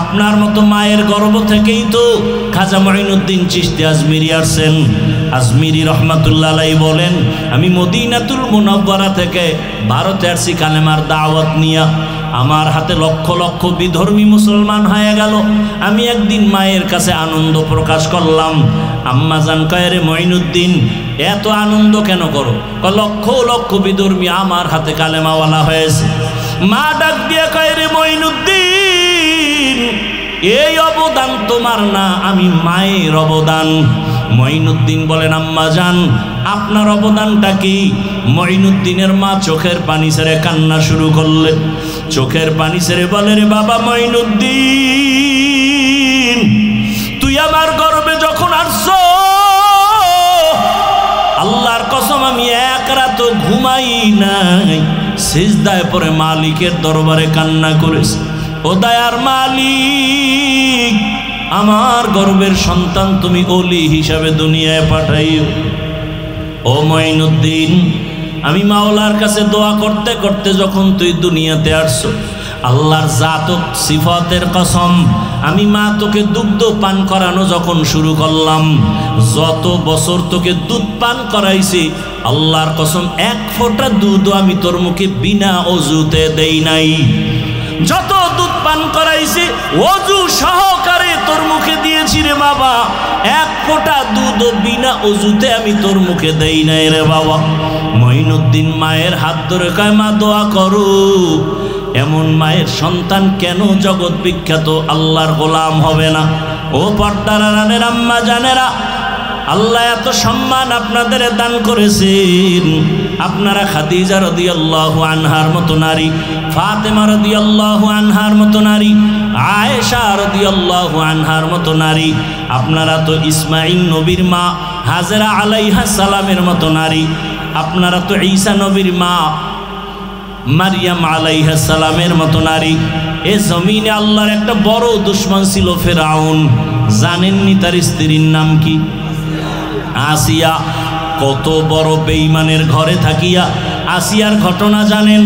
আপনার মতো মায়ের গর্ভ থেকেই তো খাজা মঈনুদ্দিন চিশতি আজমিরি আসছেন। আজমিরি রহমাতুল্লাহ আলাইহি বলেন, আমি মদিনাতুল মুনাওয়ারা থেকে ভারতে আসছি কালেমার দাওয়াত নিয়া। আমার হাতে লক্ষ লক্ষ বিধর্মী মুসলমান হয়ে গেল। আমি একদিন মায়ের কাছে আনন্দ প্রকাশ করলাম। আম্মা জান কয়, রে মঈনুদ্দিন এত আনন্দ কেন করো? লক্ষ লক্ষ বিধর্মী আমার হাতে কালেমাওয়ালা হয়েছে। মা ডাক দিয়ে কয়, রে মঈনুদ্দিন এই অবদান তোমার না, আমি মায়ের অবদান। মঈনুদ্দিন বলেন, আম্মা জান আপনার অবদানটা কি? মঈনুদ্দিনের মা চোখের পানি ছেড়ে কান্না শুরু করলেন। চোখের পানি ছেড়ে বলে, রে বাবা মঈনুদ্দিন, তুই আমার গর্ভে যখন আসছো, আল্লাহর কসম আমি এক রাত ঘুমাই নাই, সিজদায় পড়ে মালিকের দরবারে কান্না করেছি। ও দয়ার মালিক, আমার গর্বের সন্তান তুমি ওলি হিসাবে দুনিয়ায় পাঠাইও। ও মঈনুদ্দিন, আমি মাওলার কাছে দোয়া করতে করতে যখন তুই দুনিয়াতে আসছো, আল্লাহর জাত ও সিফাতের কসম, আমি মা তোকে দুগ্ধ পান করানো যখন শুরু করলাম, যত বছর তোকে দুধ পান করাইছি, আল্লাহর কসম এক ফোঁটা দুধ আমি তোর মুখে বিনা অজুতে দেই নাই। যত দুধ পান করাইছি অজু সহকারে তোর মুখে দিয়েছি রে বাবা, এক ফোঁটা দুধ বিনা অজুতে আমি তোর মুখে দেই নাই রে বাবা। মঈনুদ্দিন মায়ের হাত ধরে কয়, মা দোয়া করো, এমন মায়ের সন্তান কেন জগৎ বিখ্যাত আল্লাহর গোলাম হবে না? ও পর্দার আড়ালের আম্মা জানেরা, আল্লাহ এত সম্মান আপনাদের দান করেছেন। আপনারা খাদিজা রাদিয়াল্লাহু আনহার মতো নারী, ফাতেমা রাদিয়াল্লাহু আনহার মতো নারী, আয়েশা রাদিয়াল্লাহু আনহার মতো নারী, আপনারা তো ইসমাঈল নবীর মা হাজেরা আলাইহা সালামের মতো নারী, আপনারা তো ঈসা নবীর মা মারিয়াম আলাইহা সালামের মতো নারী। এ জমিনে আল্লাহর একটা বড় দুশমন ছিল ফেরাউন। জানেননি তার স্ত্রীর নাম কি? আসিয়া। কত বড় বেঈমানের ঘরে থাকিয়া আসিয়ার ঘটনা জানেন?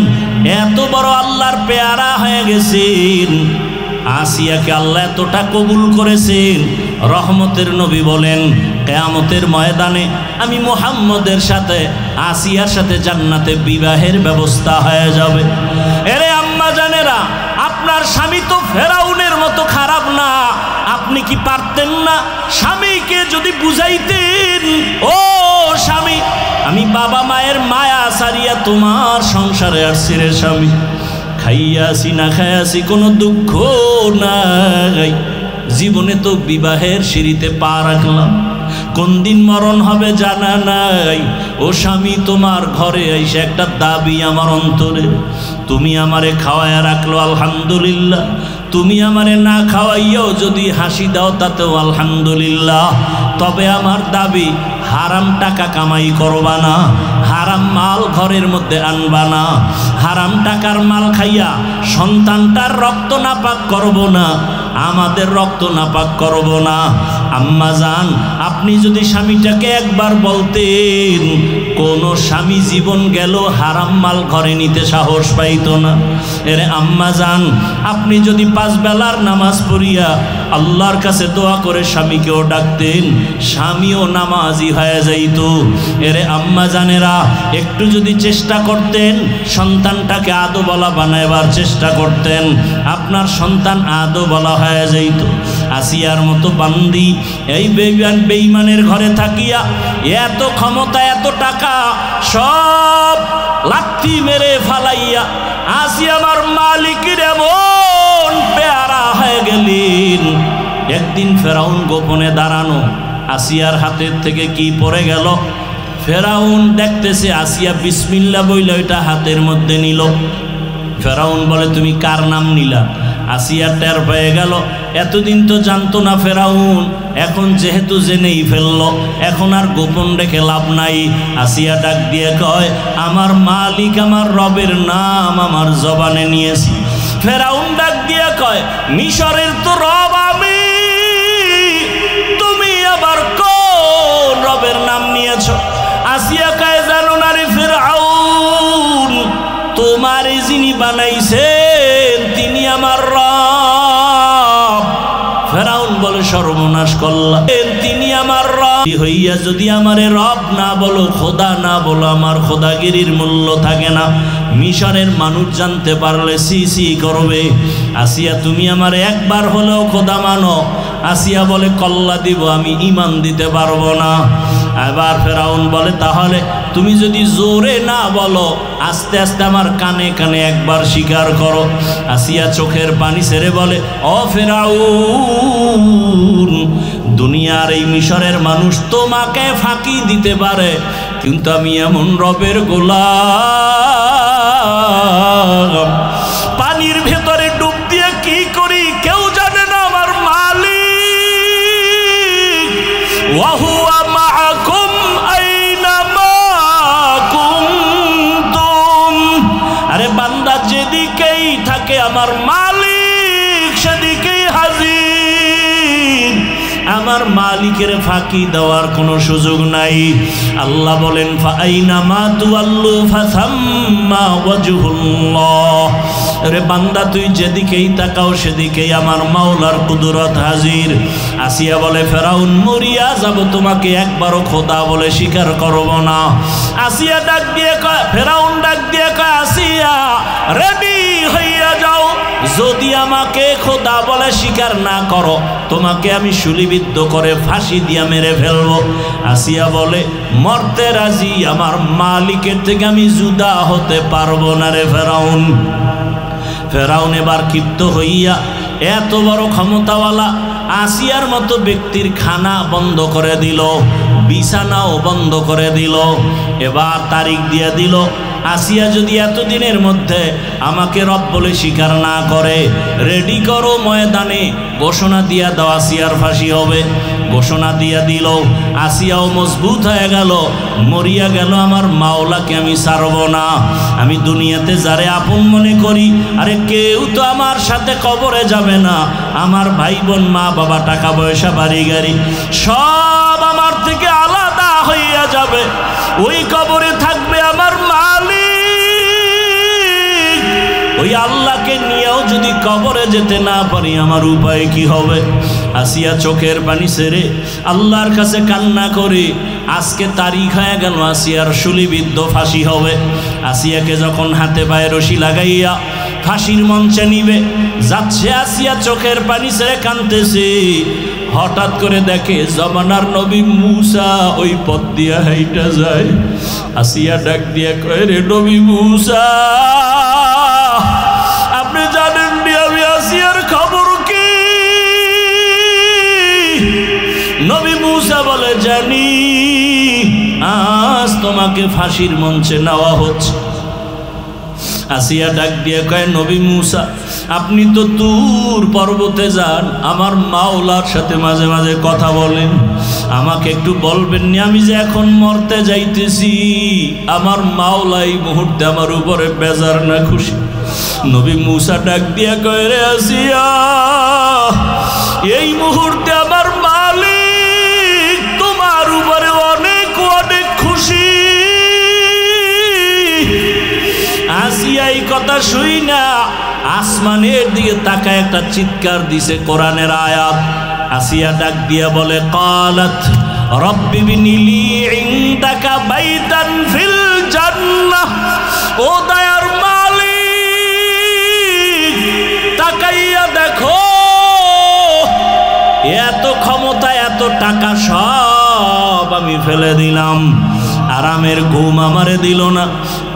এত বড় আল্লাহর পেয়ারা হয়ে গেছেন। আসিয়াকে আল্লাহ এতটা কবুল করেছেন, রহমতের নবী বলেন কিয়ামতের ময়দানে আমি মুহাম্মদের সাথে আসিয়ার সাথে জান্নাতে বিবাহের ব্যবস্থা হয়ে যাবে। এরে আম্মা জানেরা, আপনার স্বামী তো ফেরাউনের মতো খারাপ না। আপনি কি পারতেন না স্বামীকে যদি বুঝাইতেন, ও স্বামী, আমি বাবা মায়ের মায়া সারিয়া তোমার সংসারে আসছি রে স্বামী, খাইয়াছি না খাইয়াছি কোনো দুঃখ নাই, জীবনে তো বিবাহের সিঁড়িতে পা রাখলাম, কোন দিন মরণ হবে জানা নাই। ও স্বামী, তোমার ঘরে এসে একটা দাবি আমার অন্তরে, তুমি আমারে খাওয়াইয়া রাখলো আলহামদুলিল্লাহ, তুমি আমারে না খাওয়াইয়াও যদি হাসি দাও তাতেও আলহামদুলিল্লাহ, তবে আমার দাবি হারাম টাকা কামাই করবা না, হারাম মাল ঘরের মধ্যে আনবা না, হারাম টাকার মাল খাইয়া সন্তানটার রক্ত নাপাক করব না, আমাদের রক্ত নাপাক করব না। আম্মা জান, আপনি যদি স্বামীটাকে একবার বলতেন, কোন স্বামী জীবন গেল হারাম মাল ঘরে নিতে সাহস পাইত না। এরে আম্মা জান, আপনি যদি 5 বেলার নামাজ পড়িয়া আল্লাহর কাছে দোয়া করে স্বামীকেও ডাকতেন, স্বামীও নামাজি হয়ে যাইত। এরে আম্মা জানেরা, একটু যদি চেষ্টা করতেন, সন্তানটাকে আদো বলা বানাইবার চেষ্টা করতেন, আপনার সন্তান আদো বলা হয়ে যাইত। আসিয়ার মতো বান্দি এই বেঈমানের ঘরে থাকিয়া এত ক্ষমতা, এত টাকা সব লাথি মেরে ফালাইয়া আসিয়া আমার মালিকের এমন পেয়ারা হয়ে গেলেন। একদিন ফেরাউন গোপনে দাঁড়ানো, আসিয়ার হাতের থেকে কি পড়ে গেল, ফেরাউন দেখতেছে, আসিয়া বিসমিল্লাহ বইলে ওইটা হাতের মধ্যে নিল। ফেরাউন বলে, তুমি কার নাম নিলা? আসিয়া টের পেয়ে গেল, এতদিন তো জানতো না ফেরাউন, এখন যেহেতু জেনেই ফেলল, এখন আর গোপন রেখে লাভ নাই। আসিয়া ডাক দিয়ে কয়, আমার মালিক, আমার রবের নাম আমার জবানে নিয়েছি। ফেরাউন ডাক দিয়ে কয়, মিশরের তো রব আমি, তুমি আবার কোন রবের নাম নিয়েছ? আসিয়া কয়, জানো না রে ফেরাউন, তোমার যিনি বানাইছেন তিনি আমার রব। ফেরাউন বলে, সর্বনাশ করলা, তিনি আমার রব হইয়া যদি আমারে রব না বলো, খোদা না বলো, আমার খোদাগিরির মূল্য থাকে না। মিশরের মানুষ জানতে পারলে সি সি করবে। আসিয়া, তুমি আমার একবার হলেও খোদা মানো? আসিয়া বলে, কল্লা দিব, আমি ঈমান দিতে পারবো না। এবার ফেরাউন বলে, তাহলে তুমি যদি জোরে না বলো, আস্তে আস্তে আমার কানে কানে একবার স্বীকার করো। আসিয়া চোখের পানি ছেড়ে বলে, ও ফেরাউন, দুনিয়ার এই মিশরের মানুষ তোমাকে ফাঁকি দিতে পারে, কিন্তু আমি এমন রবের গোলাম, পানির ভেতরে ডুব দিয়ে কি করি কেউ জানে না, আমার মালিক। ওয়াহুয়া মাআকুম আইনামা কুনতুম। আরে বান্দা যেদিকেই থাকে আমার মালিক সেদিকেই হাজির। আমার মালিকের ফাঁকি দেওয়ার কোনো সুযোগ নাই। আল্লাহ বলেন, ফাআইনামা তুওয়াল্লু ফাসাম্মা ওয়াজহুল্লাহ। রে বান্দা, তুই যেদিকেই তাকাও সেদিকেই আমার মাওলার কুদরত হাজির। আসিয়া বলে, ফেরাউন, মরিয়া যাব, তোমাকে একবারও খোদা বলে স্বীকার করব না। আসিয়া ডাক দিয়ে কয়, ফেরাউন ডাক দিয়ে কয়, আসিয়া রেডি হইয়া যাও, যদি আমাকে খোদা বলে স্বীকার না করো, তোমাকে আমি শুলিবিদ্ধ করে ফাঁসি দিয়া মেরে ফেলবো। আসিয়া বলে, মরতে রাজি, আমার মালিকের থেকে আমি জুদা হতে পারবো না রে ফেরাউন। ফেরাউন এবার ক্ষিপ্ত হইয়া এত বড় ক্ষমতাওয়ালা আসিয়ার মতো ব্যক্তির খানা বন্ধ করে দিল, বিছানাও বন্ধ করে দিল। এবার তারিখ দিয়ে দিল, আসিয়া যদি এতদিনের মধ্যে আমাকে রব বলে স্বীকার না করে, রেডি করো, ময়দানে ঘোষণা দিয়া দাও আসিয়ার ফাঁসি হবে। ঘোষণা দিয়া দিল, আসিয়াও মজবুত হয়ে গেল, মরিয়া গেল আমার মাওলাকে আমি ছাড়ব না। আমি দুনিয়াতে যারে আপন মনে করি, আরে কেউ তো আমার সাথে কবরে যাবে না। আমার ভাই বোন, মা বাবা, টাকা পয়সা, বাড়ি গাড়ি সব আমার থেকে আলাদা হইয়া যাবে। ওই কবরে থাকবে আমার মালিক। ওই আল্লাহকে নিয়েও যদি কবরে যেতে না পারি, আমার উপায় কি হবে? আসিয়া চোখের পানি ছেড়ে আল্লাহর কাছে কান্না করে, আজকে তারিখ হয়ে গেল, আসিয়ার শুলিবিদ্ধ ফাঁসি হবে। আসিয়াকে যখন হাতে পায়ে রশি লাগাইয়া ফাঁসির মঞ্চে নিবে যাচ্ছে, আসিয়া চোখের পানি ছেড়ে কাঁদতেছে। হঠাৎ করে দেখে জমানার নবী মূসা ওই পথ দিয়া হাইটা যায়। আসিয়া ডাক দিয়া কয়, রে নবী মূসা, আপনি জানেন নি আমি আসিয়ার খবর কি? নবী মূসা বলে, জানি, আজ তোমাকে ফাঁসির মঞ্চে নেওয়া হচ্ছে। আসিয়া ডাক দিয়ে কয়, নবী মূসা, আপনি তো তুর পর্বতে যান, আমার মাওলার সাথে মাঝে মাঝে কথা বলেন, আমাকে একটু বলবেন না আমি যে এখন মরতে যাইতেছি, আমার মাওলা এই মুহূর্তে আমার উপরে বেজার না খুশি? নবী মূসা ডাক দিয়া কয়, রে আসিয়া, এই মুহূর্তে আমার মালিক তোমার উপরে অনেক অনেক খুশি। আসিয়া এই কথা শুই না আসমানের দিকে তাকায় একটা চিৎকার দিছে, কোরআনের আয়াত। আসিয়া ডাক দিয়া বলে, ক্বালাত রব্বি বিনিলি ইনদাকা বাইতান ফিল জান্নাহ। ও দয়ার মালিক, তাকাইয়া দেখো, এত ক্ষমতা, এত টাকা সব আমি ফেলে দিলাম, আরামের ঘুম আমারে দিল না,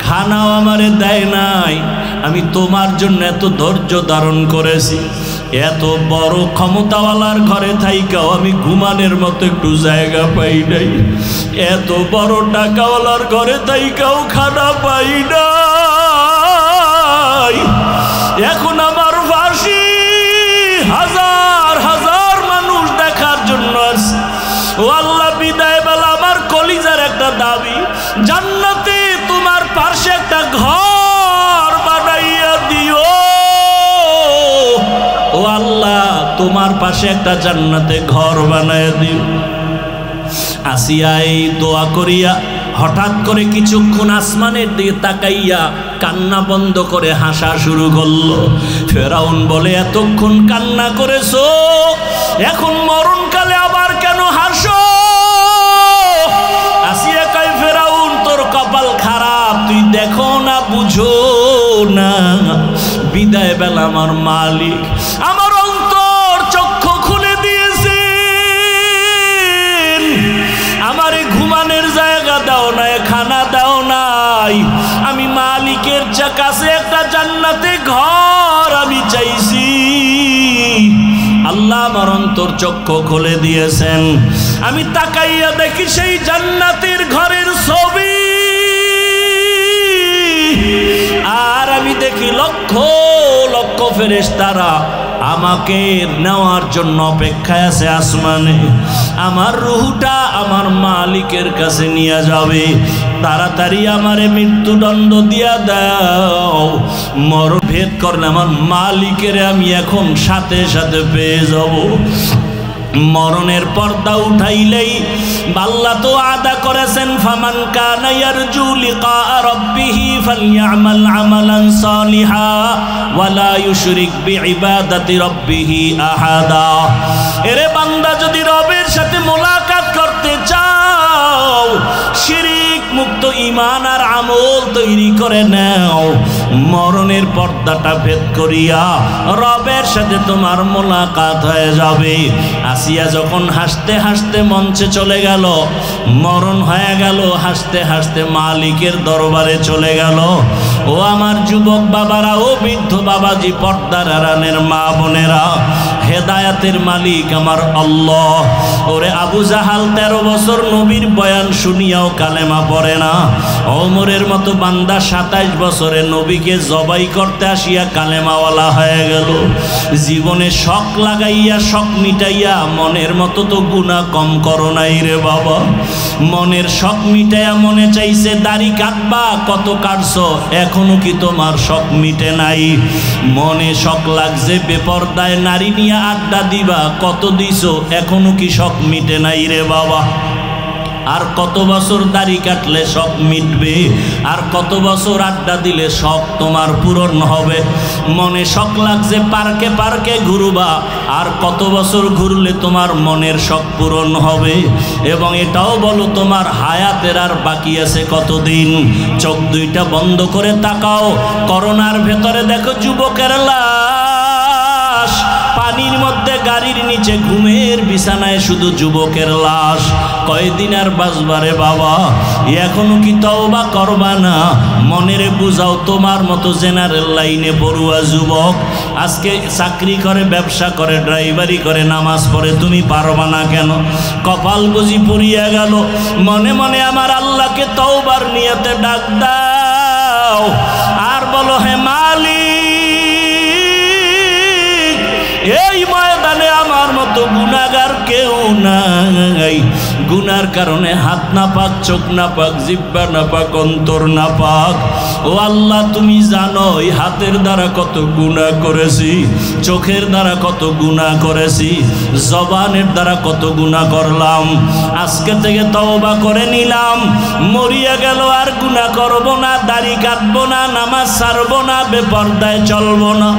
খানাও আমারে দেয় নাই, আমি তোমার জন্য এত ধৈর্য ধারণ করেছি। এত বড় ক্ষমতাওয়ালার ঘরে থাইকাও আমি ঘুমানের মতো একটু জায়গা পাই নাই, এত বড় টাকাওয়ালার ঘরে থাইকাও খানা পাই নাই। এখন আমার ফাঁসি হাজার হাজার মানুষ দেখার জন্য আছে। ও আল্লাহ, বিদায় বেলা আমার কলিজার একটা দাবি, জান্নাতে তোমার পাশে একটা ঘর বানাইয়া দিও। ও আল্লাহ, তোমার পাশে একটা জান্নাতে ঘর বানাইয়া দিও। আসিয়া এই দোয়া করিয়া হঠাৎ করে কিছুক্ষণ আসমানের দিকে তাকাইয়া কান্না বন্ধ করে হাসা শুরু করলো। ফেরাউন বলে, এতক্ষণ কান্না করেছো, এখন মরণকালে আবার কেন হাসো? আসিয়া কয়, ফেরাউন তোর কপাল খারাপ, তুই দেখো না, বুঝো না, বিদায় বেলা আমার মালিক আমার অন্তর চক্ষু খুলে দিয়েছেন, আমারে ঘুমানোর জায়গা দাও নাই, খানা দাও নাই, আমি মালিকের কাছে একটা জান্নাতে ঘর আমি চাইছি। আল্লাহ আমার অন্তর চক্ষু খুলে দিয়েছেন, আমি তাকাইয়া দেখি সেই জান্নাতের ঘরের ছবি, আর আমি দেখি লক্ষ লক্ষ ফেরেশতারা আমাকে নেওয়ার জন্য অপেক্ষায় আছে আসমানে। আমার রুহটা আমার মালিকের কাছে নিয়ে যাবে, তাড়াতাড়ি আমারে মৃত্যুদণ্ড দিয়া দাও, মরণ ভেদ করলে আমার মালিকের আমি এখন সাথে সাথে পেয়ে যাব। মরণের পর্দা উঠাইলেই আল্লাহ তো আদা করেছেন, ফামান কানা ইয়ারজু লিকা রাব্বিহি ফালইআমাল আমালান সালিহা ওয়ালা ইউশরিক বিইবাদাতি রাব্বিহি আহাদা। এরে বান্দা, যদি রবের সাথে মোলাকাত করতে চাও, শিরিক মুক্ত ঈমান আর আমল তৈরি করে নাও, মরণের পর্দাটা ভেদ করিয়া রবের সাথে তোমার মোলাকাত হয়ে যাবে। আসিয়া যখন হাসতে হাসতে মঞ্চে চলে গেল, মরণ হয়ে গেল, হাসতে হাসতে মালিকের দরবারে চলে গেল। ও আমার যুবক বাবারা, ও বৃদ্ধ বাবাজি, পর্দার আড়ালের মা বোনেরা, হেদায়াতের মালিক আমার আল্লাহ। ওরে আবু জাহাল 13 বছর নবীর বয়ান শুনিয়াও কালেমা পড়ে না। ওমরের মতো বান্দা 27 বছরে নবীকে জবাই করতে আসিয়া কালেমাওয়ালা হয়ে গেল। জীবনে শখ লাগাইয়া শখ মিটাইয়া মনের মতো তো গুনাহ কম করো নাই রে বাবা। মনের শখ মিটাইয়া মনে চাইছে দাড়ি কাটবা, কত কাটছো, এখনো কি তোমার শখ মিটে নাই? মনে শখ লাগছে বেপরদায় নারী নিয়ে আড্ডা দিবা, কত দিছো, এখনো কি শখ মিটে নাই রে বাবা? আর কত বছর দাড়ি কাটলে শখ মিটবে? আর কত বছর আড্ডা দিলে শখ তোমার পূরণ হবে? মনে শখ লাগছে পার্কে পার্কে ঘুরবা, আর কত বছর ঘুরলে তোমার মনের শখ পূরণ হবে? এবং এটাও বলো তোমার হায়াতের আর বাকি আছে কতদিন? চোখ দুইটা বন্ধ করে তাকাও, করোনার ভেতরে দেখো যুবকের লাশ, পানির মধ্যে গাড়ির নিচে ঘুমের বিছানায় শুধু যুবকের লাশ। কয়দিন আর বাঁচবারে বাবা? এখনো কি তওবা করবা না? মনেরে বুঝাও, তোমার মতো জেনারেল লাইনে পড়ুয়া যুবক আজকে চাকরি করে, ব্যবসা করে, ড্রাইভারি করে, নামাজ পড়ে, তুমি পারবা না কেন? কপাল বুঝি পুড়িয়া গেল। মনে মনে আমার আল্লাহকে তওবার নিয়তে ডাক দাও আর বলো, হে মালিক, এই ময়দানে আমার মতো গুনাহগার কেউ নাই। গুনার কারণে হাত না পাক, চোখ না পাক, জিহ্বা না পাক, অন্তর না পাক। ও আল্লাহ, তুমি জানো এই হাতের দ্বারা কত গুনাহ করেছি, চোখের দ্বারা কত গুনাহ করেছি, জবানের দ্বারা কত গুনাহ করলাম। আজকে থেকে তওবা করে নিলাম, মরিয়া গেল আর গুনাহ করব না, দাড়ি কাটবো না, নামাজ ছাড়বো না, বেপরদায় চলবো না,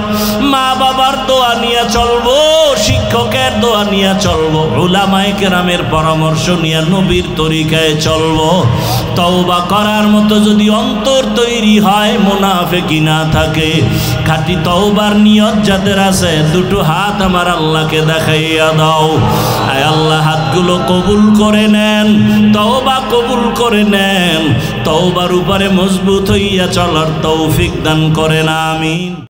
মা বাবার দোয়া নিয়ে চলবো, শিক্ষকের দোয়া নিয়ে চলবো, উলামায়ে কেরামের পরামর্শ নিয়ে নবীর তরিকায় চলবো। তওবা করার মতো যদি অন্তর তৈরি হয়, মুনাফিকি না থাকে, খাঁটি তওবার নিয়ত যাদের আছে, দুটো হাত আমার আল্লাহকে দেখাইয়া দাও। আয় আল্লাহ, হাতগুলো কবুল করে নেন, তওবা কবুল করে নেন, তওবার উপরে মজবুত হইয়া চলার তৌফিক দান করেন, আমিন।